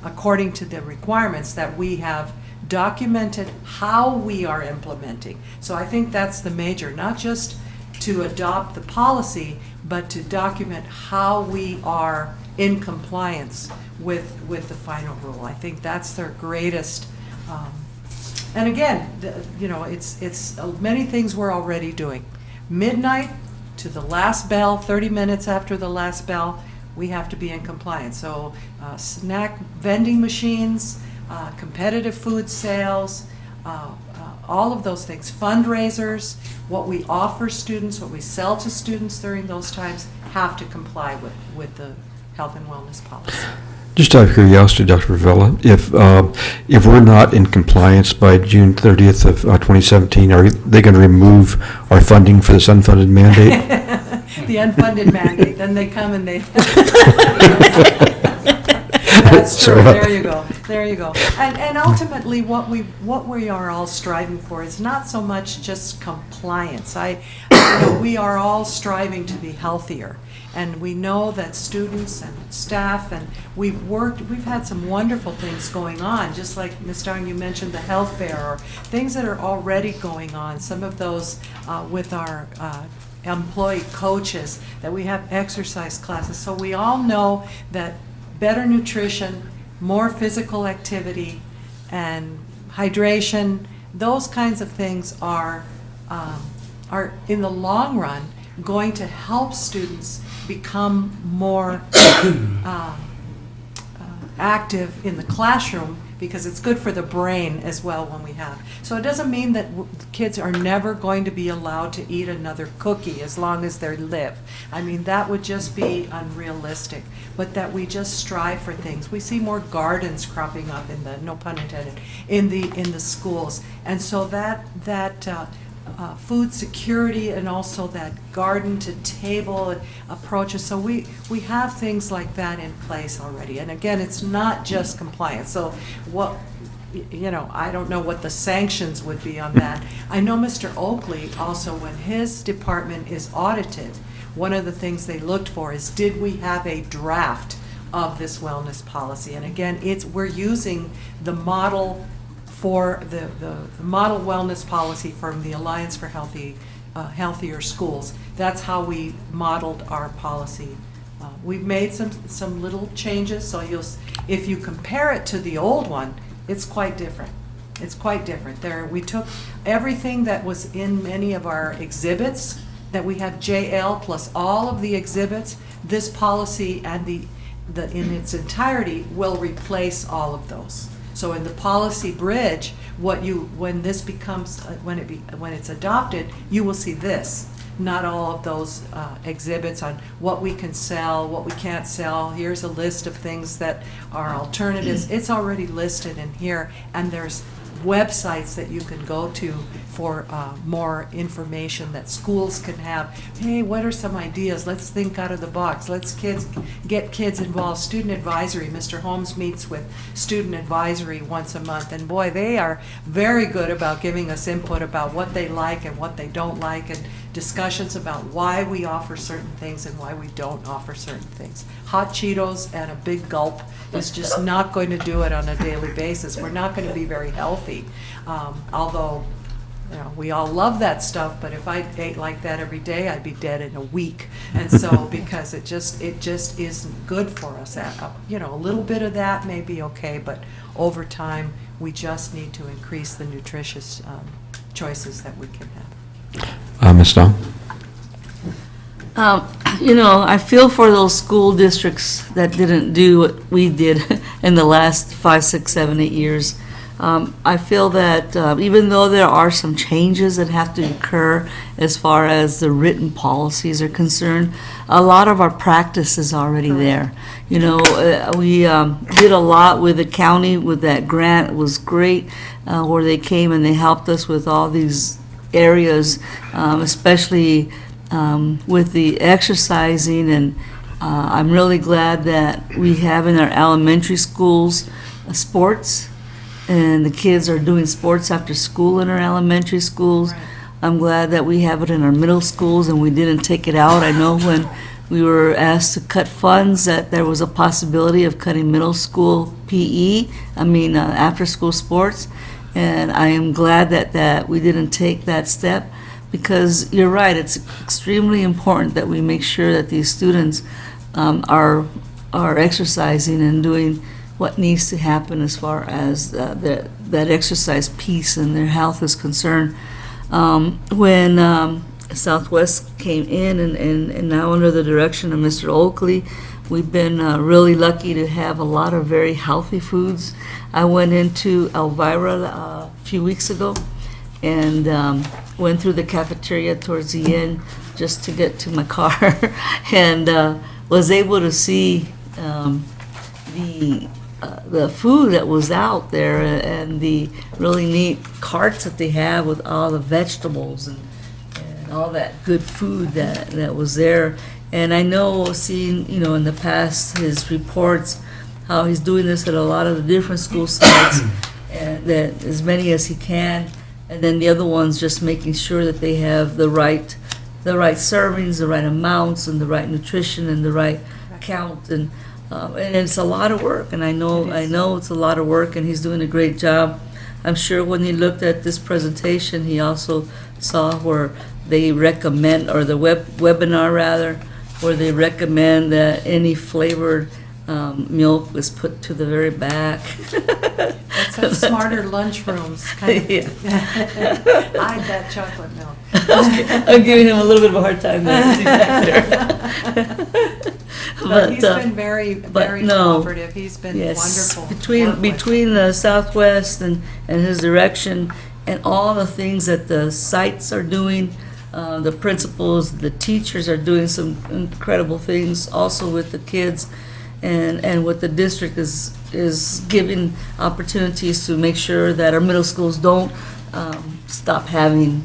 according to the requirements that we have documented how we are implementing. So I think that's the major, not just to adopt the policy, but to document how we are in compliance with the final rule. I think that's their greatest, and again, it's many things we're already doing. Midnight to the last bell, 30 minutes after the last bell, we have to be in compliance. So snack vending machines, competitive food sales, all of those things, fundraisers, what we offer students, what we sell to students during those times, have to comply with the health and wellness policy. Just out of curiosity, Dr. Ravella, if we're not in compliance by June 30th of 2017, are they going to remove our funding for this unfunded mandate? The unfunded mandate, then they come and they. That's true, there you go, there you go. And ultimately, what we are all striving for is not so much just compliance. We are all striving to be healthier. And we know that students and staff, and we've had some wonderful things going on, just like Ms. Darn, you mentioned the health fair, or things that are already going on, some of those with our employee coaches, that we have exercise classes. So we all know that better nutrition, more physical activity, and hydration, those kinds of things are in the long run going to help students become more active in the classroom, because it's good for the brain as well when we have. So it doesn't mean that kids are never going to be allowed to eat another cookie as long as they live. I mean, that would just be unrealistic, but that we just strive for things. We see more gardens cropping up in the, no pun intended, in the schools. And so that food security, and also that garden to table approaches. So we have things like that in place already. And again, it's not just compliance. So I don't know what the sanctions would be on that. I know Mr. Oakley also, when his department is audited, one of the things they looked for is, did we have a draft of this wellness policy? And again, we're using the model for the model wellness policy from the Alliance for Healthier Schools. That's how we modeled our policy. We've made some little changes, so if you compare it to the old one, it's quite different. It's quite different. We took everything that was in many of our exhibits, that we have JL plus all of the exhibits. This policy and in its entirety will replace all of those. So in the policy bridge, when it's adopted, you will see this, not all of those exhibits on what we can sell, what we can't sell. Here's a list of things that are alternatives. It's already listed in here, and there's websites that you can go to for more information that schools can have. Hey, what are some ideas? Let's think out of the box. Let's get kids involved. Student advisory. Mr. Holmes meets with student advisory once a month, and boy, they are very good about giving us input about what they like and what they don't like, and discussions about why we offer certain things and why we don't offer certain things. Hot Cheetos and a big gulp is just not going to do it on a daily basis. We're not going to be very healthy. Although, we all love that stuff, but if I ate like that every day, I'd be dead in a week. And so, because it just isn't good for us. A little bit of that may be okay, but over time, we just need to increase the nutritious choices that we can have. Ms. Dong? I feel for those school districts that didn't do what we did in the last 5, 6, 7, 8 years. I feel that even though there are some changes that have to occur as far as the written policies are concerned, a lot of our practice is already there. We did a lot with the county with that grant. It was great where they came and they helped us with all these areas, especially with the exercising, and I'm really glad that we have in our elementary schools sports, and the kids are doing sports after school in our elementary schools. Right. I'm glad that we have it in our middle schools and we didn't take it out. I know when we were asked to cut funds that there was a possibility of cutting middle school after school sports, and I am glad that we didn't take that step. Because you're right, it's extremely important that we make sure that these students are exercising and doing what needs to happen as far as that exercise piece and their health is concerned. When Southwest came in and now under the direction of Mr. Oakley, we've been really lucky to have a lot of very healthy foods. I went into Elvira a few weeks ago, and went through the cafeteria towards the end just to get to my car, and was able to see the food that was out there and the really neat carts that they have with all the vegetables and all that good food that was there. And I know, seeing, in the past, his reports, how he's doing this at a lot of the different school sites, and that as many as he can, and then the other ones just making sure that they have the right servings, the right amounts, and the right nutrition, and the right count, and it's a lot of work, and I know it's a lot of work, and he's doing a great job. I'm sure when he looked at this presentation, he also saw where they recommend, or the webinar rather, where they recommend that any flavored milk was put to the very back. That's some smarter lunchrooms, kind of. Yeah. Hide that chocolate milk. I'm giving him a little bit of a hard time there. He's back there. But he's been very no, cooperative. He's been yes, wonderful. to work with. between the Southwest and his direction and all the things that the sites are doing, the principals, the teachers are doing some incredible things also with the kids, and what the district is giving opportunities to make sure that our middle schools don't stop having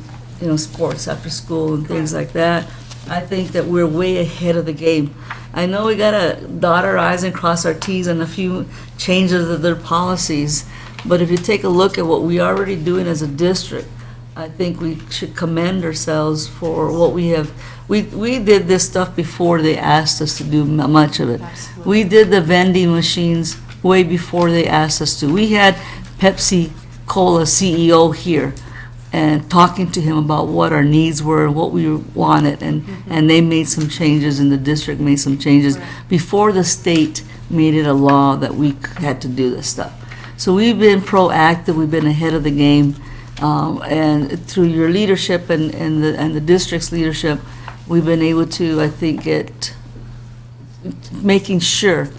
sports after school and things like that. I think that we're way ahead of the game. I know we gotta dot our i's and cross our t's on a few changes of their policies, but if you take a look at what we are already doing as a district, I think we should commend ourselves for what we have. We did this stuff before they asked us to do much of it. Absolutely. We did the vending machines way before they asked us to. We had Pepsi Cola CEO here and talking to him about what our needs were, what we wanted, and they made some changes, and the district made some changes before the state made it a law that we had to do this stuff. So we've been proactive, we've been ahead of the game, and through your leadership and the district's leadership, we've been able to, I think, making sure,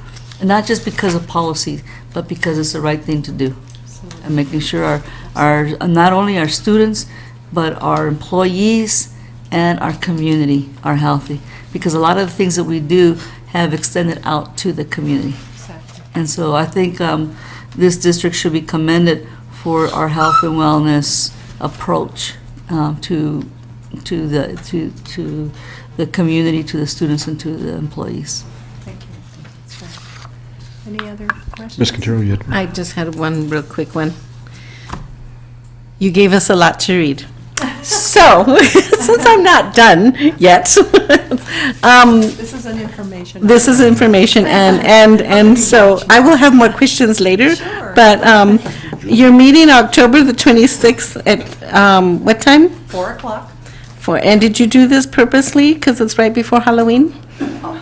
and not just because of policy, but because it's the right thing to do. And making sure our not only our students, but our employees and our community are healthy. Because a lot of the things that we do have extended out to the community. Exactly. And so I think this district should be commended for our health and wellness approach to the community, to the students, and to the employees. Thank you. That's right. Any other questions? Ms. Quintero, you had I just had one real quick one. You gave us a lot to read. So, since I'm not done yet, This is an information. this is information, and so I will have more questions later. Sure. But you're meeting October the 26th at what time? 4 o'clock. And did you do this purposely, because it's right before Halloween? Well,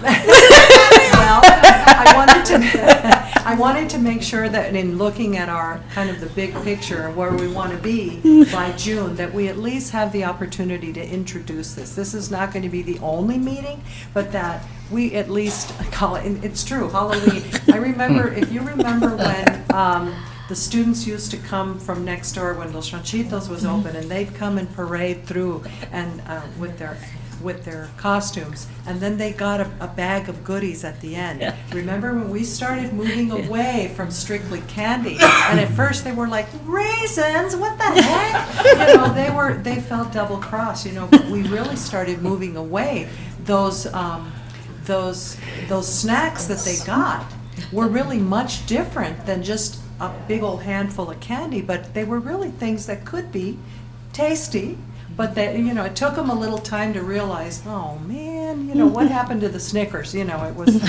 I wanted to make sure that in looking at our, kind of the big picture of where we want to be by June, that we at least have the opportunity to introduce this. This is not going to be the only meeting, but that we at least call it, and it's true, Halloween. I remember, if you remember when the students used to come from next door when Los Ranchitos was open, and they'd come and parade through and with their costumes, and then they got a bag of goodies at the end. Yeah. Remember when we started moving away from strictly candy, and at first they were like, raisins, what the heck? They felt double cross, but we really started moving away. Those snacks that they got were really much different than just a big old handful of candy, but they were really things that could be tasty. But they, it took them a little time to realize, oh man, what happened to the Snickers? It was,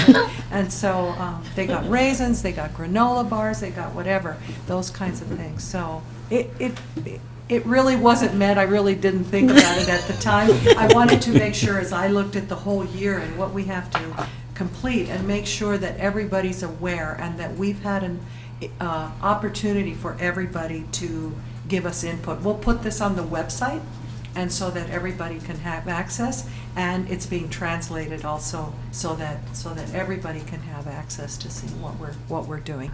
and so they got raisins, they got granola bars, they got whatever, those kinds of things. So it really wasn't meant. I really didn't think about it at the time. I wanted to make sure, as I looked at the whole year and what we have to complete, and make sure that everybody's aware, and that we've had an opportunity for everybody to give us input. We'll put this on the website, and so that everybody can have access, and it's being translated also, so that everybody can have access to see what we're doing.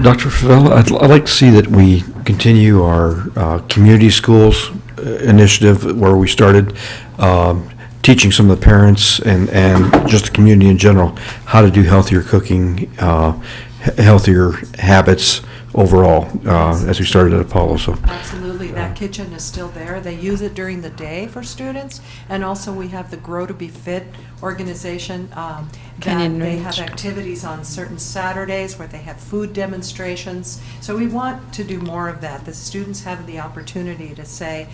Dr. Favela, I'd like to see that we continue our community schools initiative where we started teaching some of the parents and just the community in general how to do healthier cooking, healthier habits overall, as we started at Apollo. So Absolutely, that kitchen is still there. They use it during the day for students, and also we have the Grow to Be Fit organization. Canyon They Ranch. have activities on certain Saturdays where they have food demonstrations. So we want to do more of that. The students have the opportunity to say,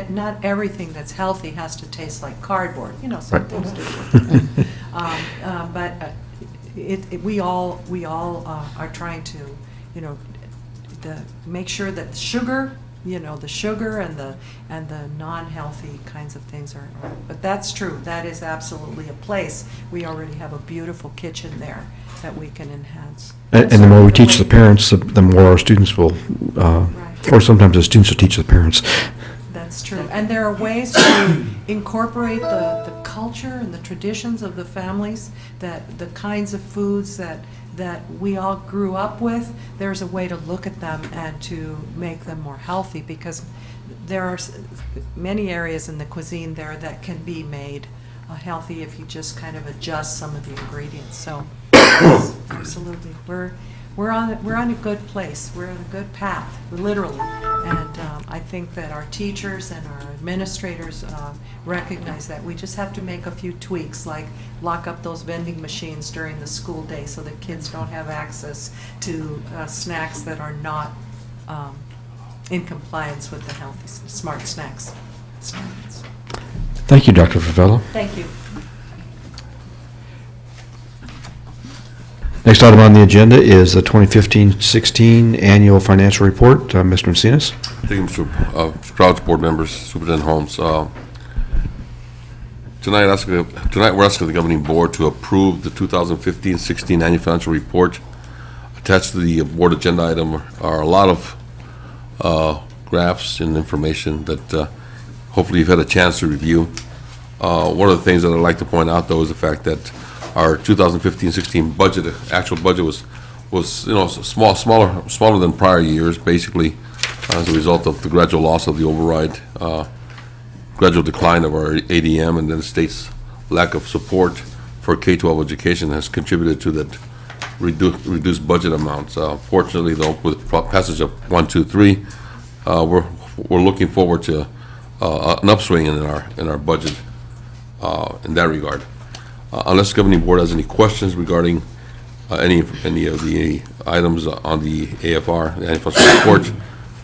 not everything that's healthy has to taste like cardboard. You know, some things do. But we all are trying to, make sure that sugar, the sugar and the non-healthy kinds of things are, but that's true. That is absolutely a place. We already have a beautiful kitchen there that we can enhance. and the more we teach the parents, the more our students will, or sometimes the students will teach the parents. That's true. And there are ways to incorporate the culture and the traditions of the families, that the kinds of foods that we all grew up with. There's a way to look at them and to make them more healthy, because there are many areas in the cuisine there that can be made healthy if you just kind of adjust some of the ingredients. So, yes, absolutely, we're on a good place. We're on a good path, literally. And I think that our teachers and our administrators recognize that. We just have to make a few tweaks, like lock up those vending machines during the school day so that kids don't have access to snacks that are not in compliance with the healthy, smart snacks standards. Thank you, Dr. Favela. Thank you. Next item on the agenda is the 2015-16 Annual Financial Report. Mr. Encinas. Thank you, Mr. Crouch, board members, Superintendent Holmes. Tonight we're asking the governing board to approve the 2015-16 annual financial report. Attached to the board agenda item are a lot of graphs and information that hopefully you've had a chance to review. One of the things that I'd like to point out, though, is the fact that our 2015-16 budget, actual budget, was smaller than prior years, basically as a result of the gradual loss of the override, gradual decline of our ADM, and then the state's lack of support for K-12 education has contributed to that reduced budget amounts. Fortunately, though, with passage of 1, 2, 3, we're looking forward to an upswing in our budget in that regard. Unless the governing board has any questions regarding any of the items on the AFR, the annual financial report,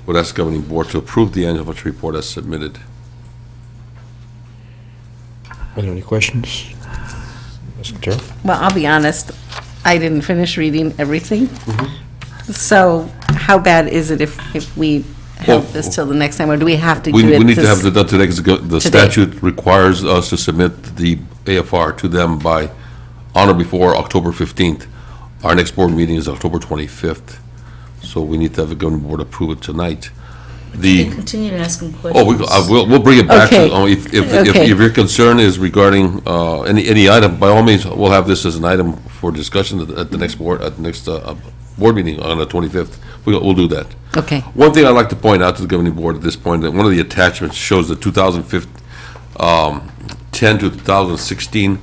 would ask the governing board to approve the annual financial report as submitted. Are there any questions? Mr. Terrell? Well, I'll be honest, I didn't finish reading everything. So how bad is it if we Well, have this till the next time, or do we have to do We it need to this- have it done today, because the today? statute requires us to submit the AFR to them by on or before October 15th. Our next board meeting is October 25th, so we need to have the governing board approve it tonight. You can continue to ask them questions. We'll bring it back. Okay. If your concern is regarding any item, by all means, we'll have this as an item for discussion at the next board meeting on the 25th. We'll do that. Okay. One thing I'd like to point out to the governing board at this point, that one of the attachments shows the 2010 to 2016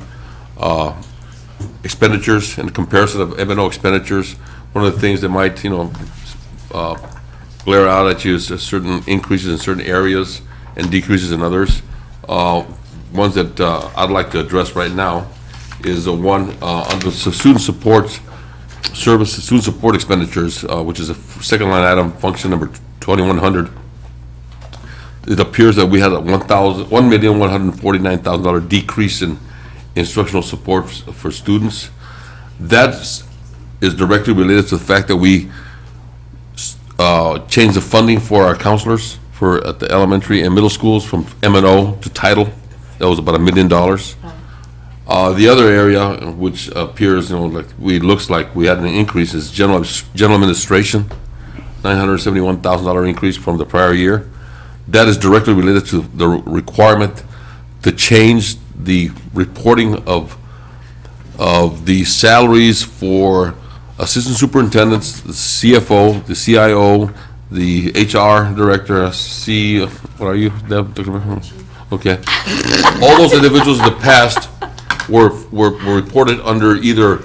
expenditures and comparison of M&O expenditures. One of the things that might, glare out at you is certain increases in certain areas and decreases in others. Ones that I'd like to address right now is the one under student support expenditures, which is a second line item, function number 2100. It appears that we had a $1,149,000 decrease in instructional support for students. That is directly related to the fact that we changed the funding for our counselors at the elementary and middle schools from M&O to title. That was about $1 million. The other area, which appears, looks like we had an increase, is general administration, $971,000 increase from the prior year. That is directly related to the requirement to change the reporting of the salaries for assistant superintendents, the CFO, the CIO, the HR director, what are you, Deb? Okay. All those individuals in the past were reported under either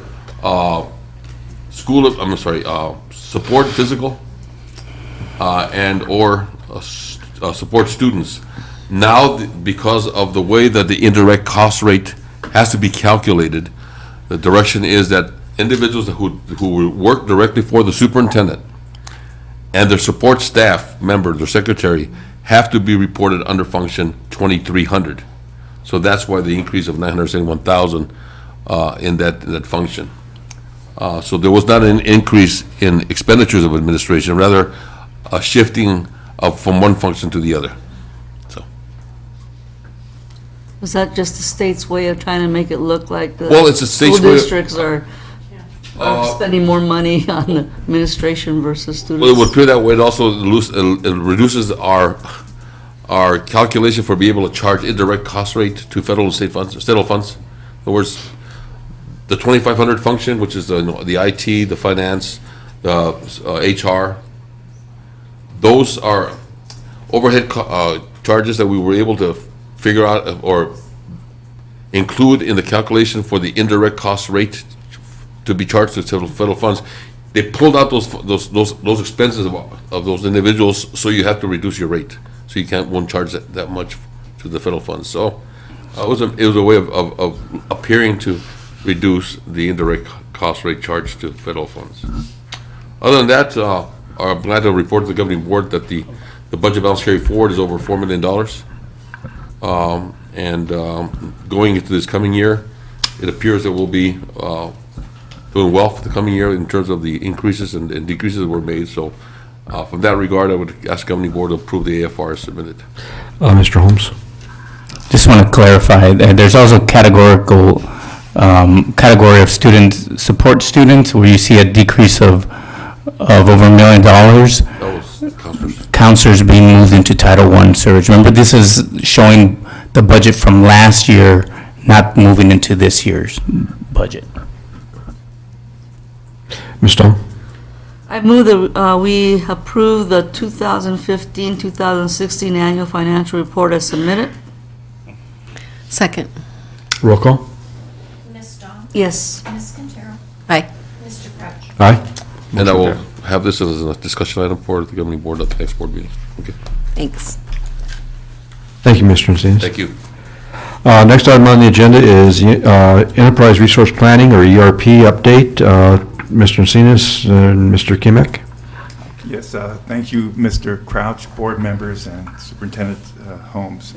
support physical and/or support students. Now, because of the way that the indirect cost rate has to be calculated, the direction is that individuals who work directly for the superintendent and their support staff member, their secretary, have to be reported under function 2300. So that's why the increase of 971,000 in that function. So there was not an increase in expenditures of administration, rather a shifting from one function to the other. So, Was that just the state's way of trying to make it look like the Well, it's the state's school way of- districts are spending more money on administration versus students? well, it would appear that way. It also it reduces our calculation for being able to charge indirect cost rate to federal and state funds, federal funds. In other words, the 2500 function, which is the IT, the finance, the HR, those are overhead charges that we were able to figure out or include in the calculation for the indirect cost rate to be charged to federal funds. They pulled out those expenses of those individuals, so you have to reduce your rate. So you won't charge that much to the federal funds. So it was a way of appearing to reduce the indirect cost rate charged to federal funds. Other than that, I'm glad to report to the governing board that the budget balance carry forward is over $4 million. Going into this coming year, it appears that we'll be doing well for the coming year in terms of the increases and decreases that were made. So from that regard, I would ask the governing board to approve the AFR as submitted. Mr. Holmes? Just want to clarify, there's also categorical, category of support students, where you see a decrease of over $1 million. That was counselors. Counselors being moved into Title I surge. Remember, this is showing the budget from last year, not moving into this year's budget. Ms. Stone? I move that we approve the 2015-2016 annual financial report as submitted. Second. Roll call? Ms. Dawn? Yes. Ms. Quintero? Aye. Mr. Crouch? Aye. And I will have this as a discussion item for the governing board at the next board meeting. Okay, Thanks. Thank you, Mr. Encinas. thank you. Next item on the agenda is Enterprise Resource Planning, or ERP, update. Mr. Encinas and Mr. Kimek. Yes, thank you, Mr. Crouch, board members, and Superintendent Holmes.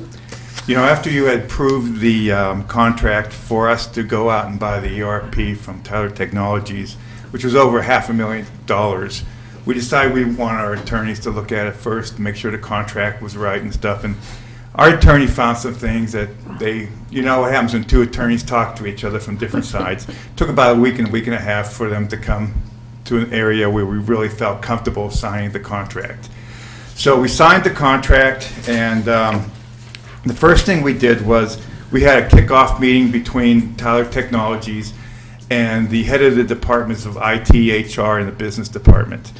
You know, after you had approved the contract for us to go out and buy the ERP from Tyler Technologies, which was over $500,000, we decided we want our attorneys to look at it first, to make sure the contract was right and stuff. And our attorney found some things that you know what happens when two attorneys talk to each other from different sides. It took about a week and a half for them to come to an area where we really felt comfortable signing the contract. So we signed the contract, and the first thing we did was we had a kickoff meeting between Tyler Technologies and the head of the departments of IT, HR, and the business department.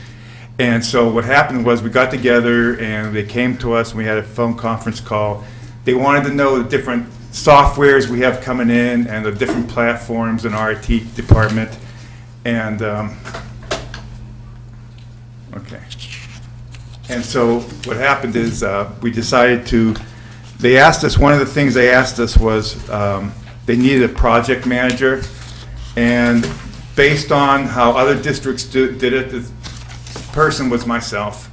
And so what happened was we got together and they came to us and we had a phone conference call. They wanted to know the different softwares we have coming in and the different platforms in our IT department. And, okay. And so what happened is we decided to, they asked us, one of the things they asked us was they needed a project manager. And based on how other districts did it, the person was myself.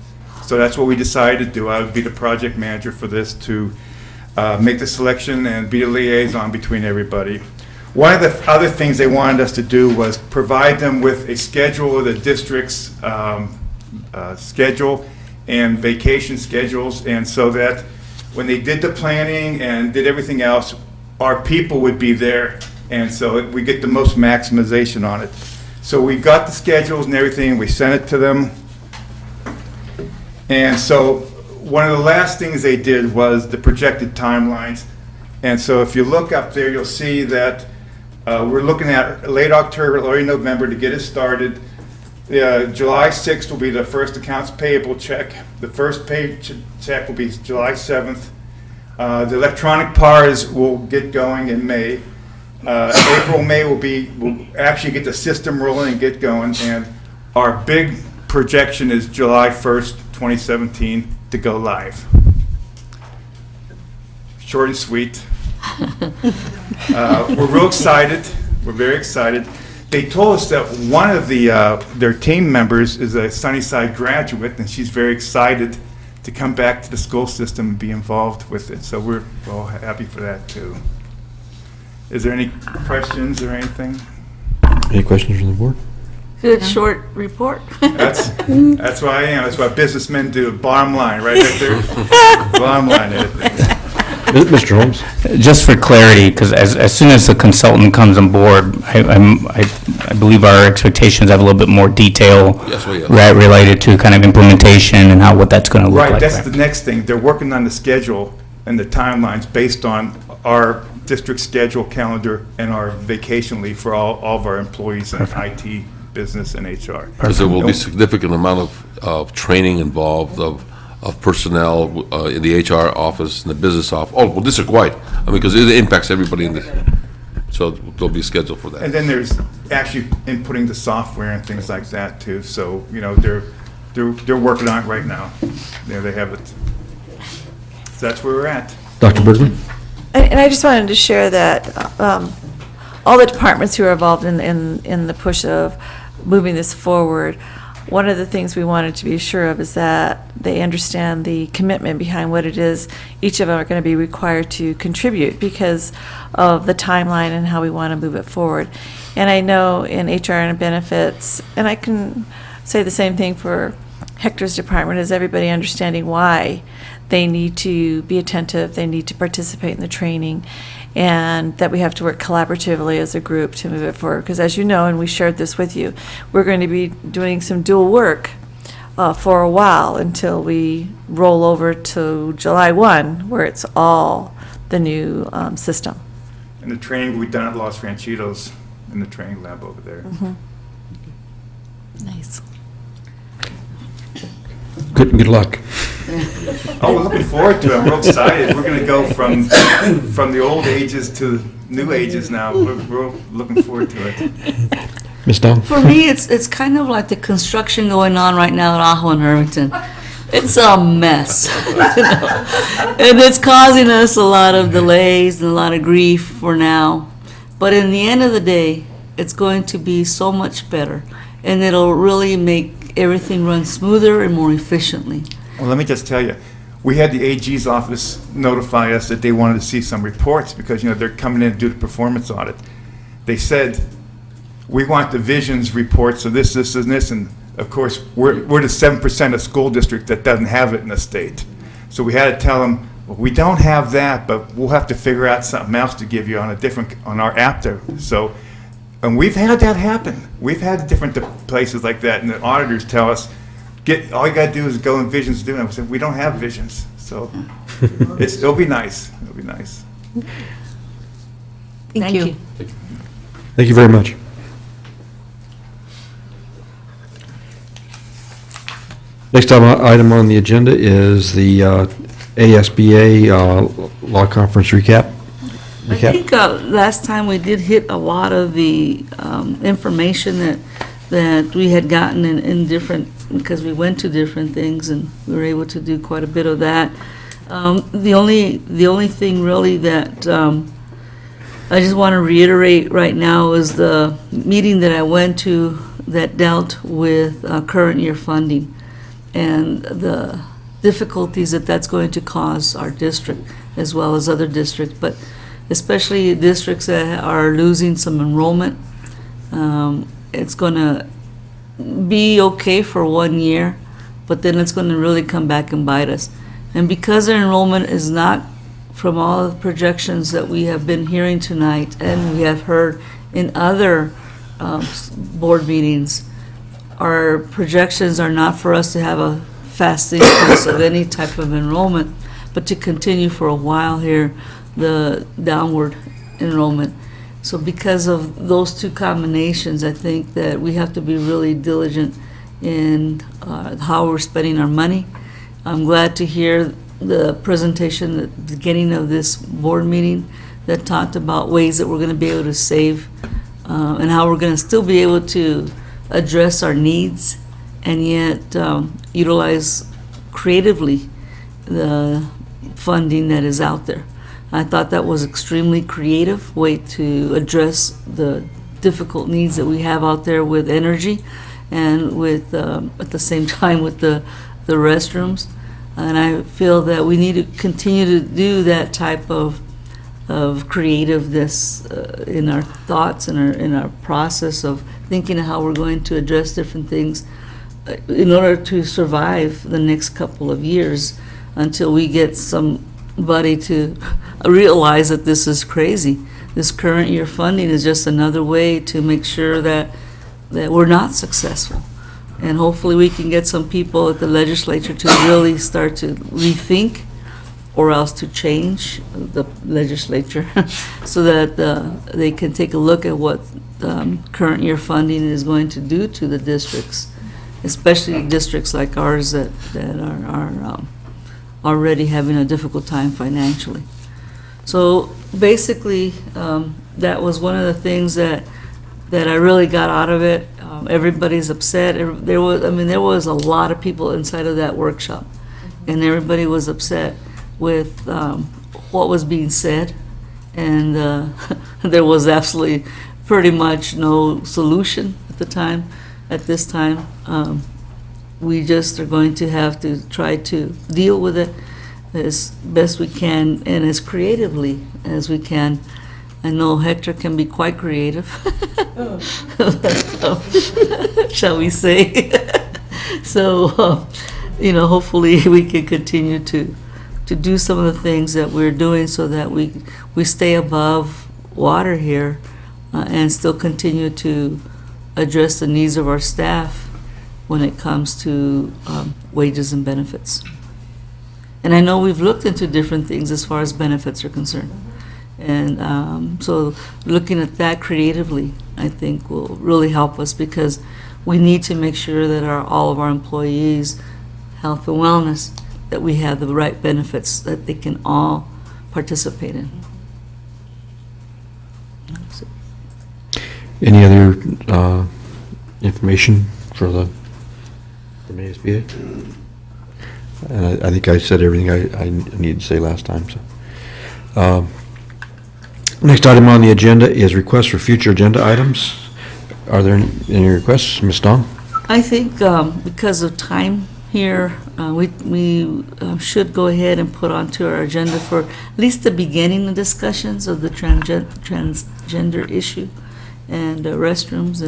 So that's what we decided to do. I would be the project manager for this, to make the selection and be the liaison between everybody. One of the other things they wanted us to do was provide them with a schedule of the district's schedule and vacation schedules, and so that when they did the planning and did everything else, our people would be there, and so we get the most maximization on it. So we got the schedules and everything, we sent it to them. And so one of the last things they did was the projected timelines. And so if you look up there, you'll see that we're looking at late October, early November to get it started. July 6th will be the first accounts payable check. The first check will be July 7th. The electronic PARs will get going in May. April, May we'll actually get the system rolling and get going. And our big projection is July 1st, 2017 to go live. Short and sweet. We're real excited. We're very excited. They told us that one of their team members is a Sunnyside graduate, and she's very excited to come back to the school system and be involved with it. So we're all happy for that too. Is there any questions or anything? Any questions from the board? Good short report. That's why I am. That's what businessmen do. Bottom line, right there. Bottom line. Mr. Holmes? Just for clarity, because as soon as the consultant comes on board, I believe our expectations have a little bit more detail Yes, well, yes. right, related to kind of implementation and what that's going to look Right, like. that's the next thing. They're working on the schedule and the timelines based on our district schedule calendar and our vacation leave for all of our employees in IT, business, and HR. Because there will be significant amount of training involved, of personnel in the HR office and the business office, well, district-wide, I mean, because it impacts everybody in this, so there'll be a schedule for that. And then there's actually inputting the software and things like that too. So, they're working on it right now. There they have it. So that's where we're at. Dr. Bergman? And I just wanted to share that all the departments who are involved in the push of moving this forward, one of the things we wanted to be sure of is that they understand the commitment behind what it is each of them are going to be required to contribute because of the timeline and how we want to move it forward. And I know in HR and benefits, and I can say the same thing for Hector's department, is everybody understanding why they need to be attentive, they need to participate in the training, and that we have to work collaboratively as a group to move it forward. Because as you know, and we shared this with you, we're going to be doing some dual work for a while until we roll over to July 1, where it's all the new system. And the training will be done at Los Ranchitos in the training lab over there. Nice. Good luck. Oh, we're looking forward to it. I'm real excited. We're going to go from the old ages to new ages now. We're looking forward to it. Ms. Dawn? For me, it's kind of like the construction going on right now at Ajo and Irvington. It's a mess, and it's causing us a lot of delays and a lot of grief for now. But in the end of the day, it's going to be so much better, and it'll really make everything run smoother and more efficiently. Well, let me just tell you, we had the AG's office notify us that they wanted to see some reports because, they're coming in to do the performance audit. They said, we want the visions reports of this, and this, and of course, we're the 7% of school district that doesn't have it in the state. So we had to tell them, well, we don't have that, but we'll have to figure out something else to give you on our app there. So, and we've had that happen. We've had different places like that, and the auditors tell us, all you gotta do is go in visions do it. We said, we don't have visions, so it'll be nice. It'll be nice. Thank you. Thank you very much. Next item on the agenda is the ASBA Law Conference recap. I think last time we did hit a lot of the information that we had gotten in different, because we went to different things and we were able to do quite a bit of that. The only thing really that I just want to reiterate right now is the meeting that I went to that dealt with current year funding and the difficulties that that's going to cause our district as well as other districts, but especially districts that are losing some enrollment. It's going to be okay for 1 year, but then it's going to really come back and bite us. And because our enrollment is not, from all the projections that we have been hearing tonight and we have heard in other board meetings, our projections are not for us to have a fast increase of any type of enrollment, but to continue for a while here the downward enrollment. So because of those two combinations, I think that we have to be really diligent in how we're spending our money. I'm glad to hear the presentation at the beginning of this board meeting that talked about ways that we're going to be able to save and how we're going to still be able to address our needs and yet utilize creatively the funding that is out there. I thought that was extremely creative way to address the difficult needs that we have out there with energy and with, at the same time, with the restrooms. And I feel that we need to continue to do that type of creativeness in our thoughts and in our process of thinking of how we're going to address different things in order to survive the next couple of years until we get somebody to realize that this is crazy. This current year funding is just another way to make sure that we're not successful. And hopefully we can get some people at the legislature to really start to rethink or else to change the legislature so that they can take a look at what current year funding is going to do to the districts, especially districts like ours that are already having a difficult time financially. So basically, that was one of the things that I really got out of it. Everybody's upset. There was a lot of people inside of that workshop, and everybody was upset with what was being said, and there was absolutely pretty much no solution at this time. We just are going to have to try to deal with it as best we can and as creatively as we can. I know Hector can be quite creative, shall we say. So, hopefully we can continue to do some of the things that we're doing so that we stay above water here and still continue to address the needs of our staff when it comes to wages and benefits. And I know we've looked into different things as far as benefits are concerned. And so looking at that creatively, I think will really help us because we need to make sure that all of our employees' health and wellness, that we have the right benefits that they can all participate in. So, Any other information from ASBA? I think I said everything I needed to say last time. So, next item on the agenda is requests for future agenda items. Are there any requests, Ms. Dong? I think because of time here, we should go ahead and put onto our agenda for at least the beginning of discussions of the transgender issue and restrooms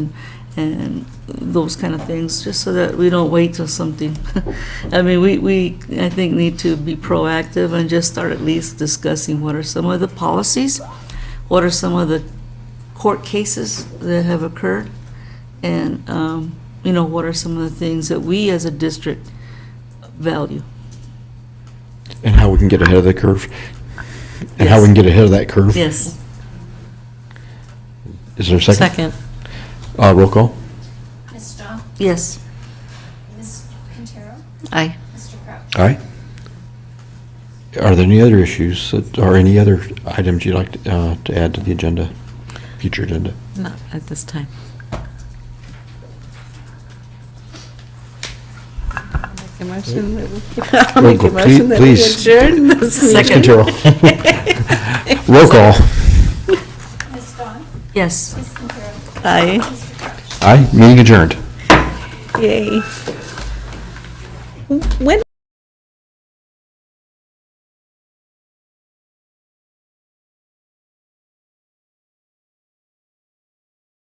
and those kind of things, just so that we don't wait till something. I mean, we I think need to be proactive and just start at least discussing what are some of the policies, what are some of the court cases that have occurred, and what are some of the things that we as a district value. And how we can get ahead of the curve? And how Yes. we can get ahead of that curve? Yes. Is there a second? Second. Roll call? Ms. Strong? Yes. Ms. Quintero? Aye. Mr. Crouch? Aye. Are there any other issues or any other items you'd like to add to the agenda, future agenda? Not at this time. I'll make a motion that we Please. adjourn this Ms. meeting. Quintero. Roll call. Ms. Strong? Yes. Ms. Quintero? Aye. Mr. Crouch? Aye, meeting adjourned. Yay. When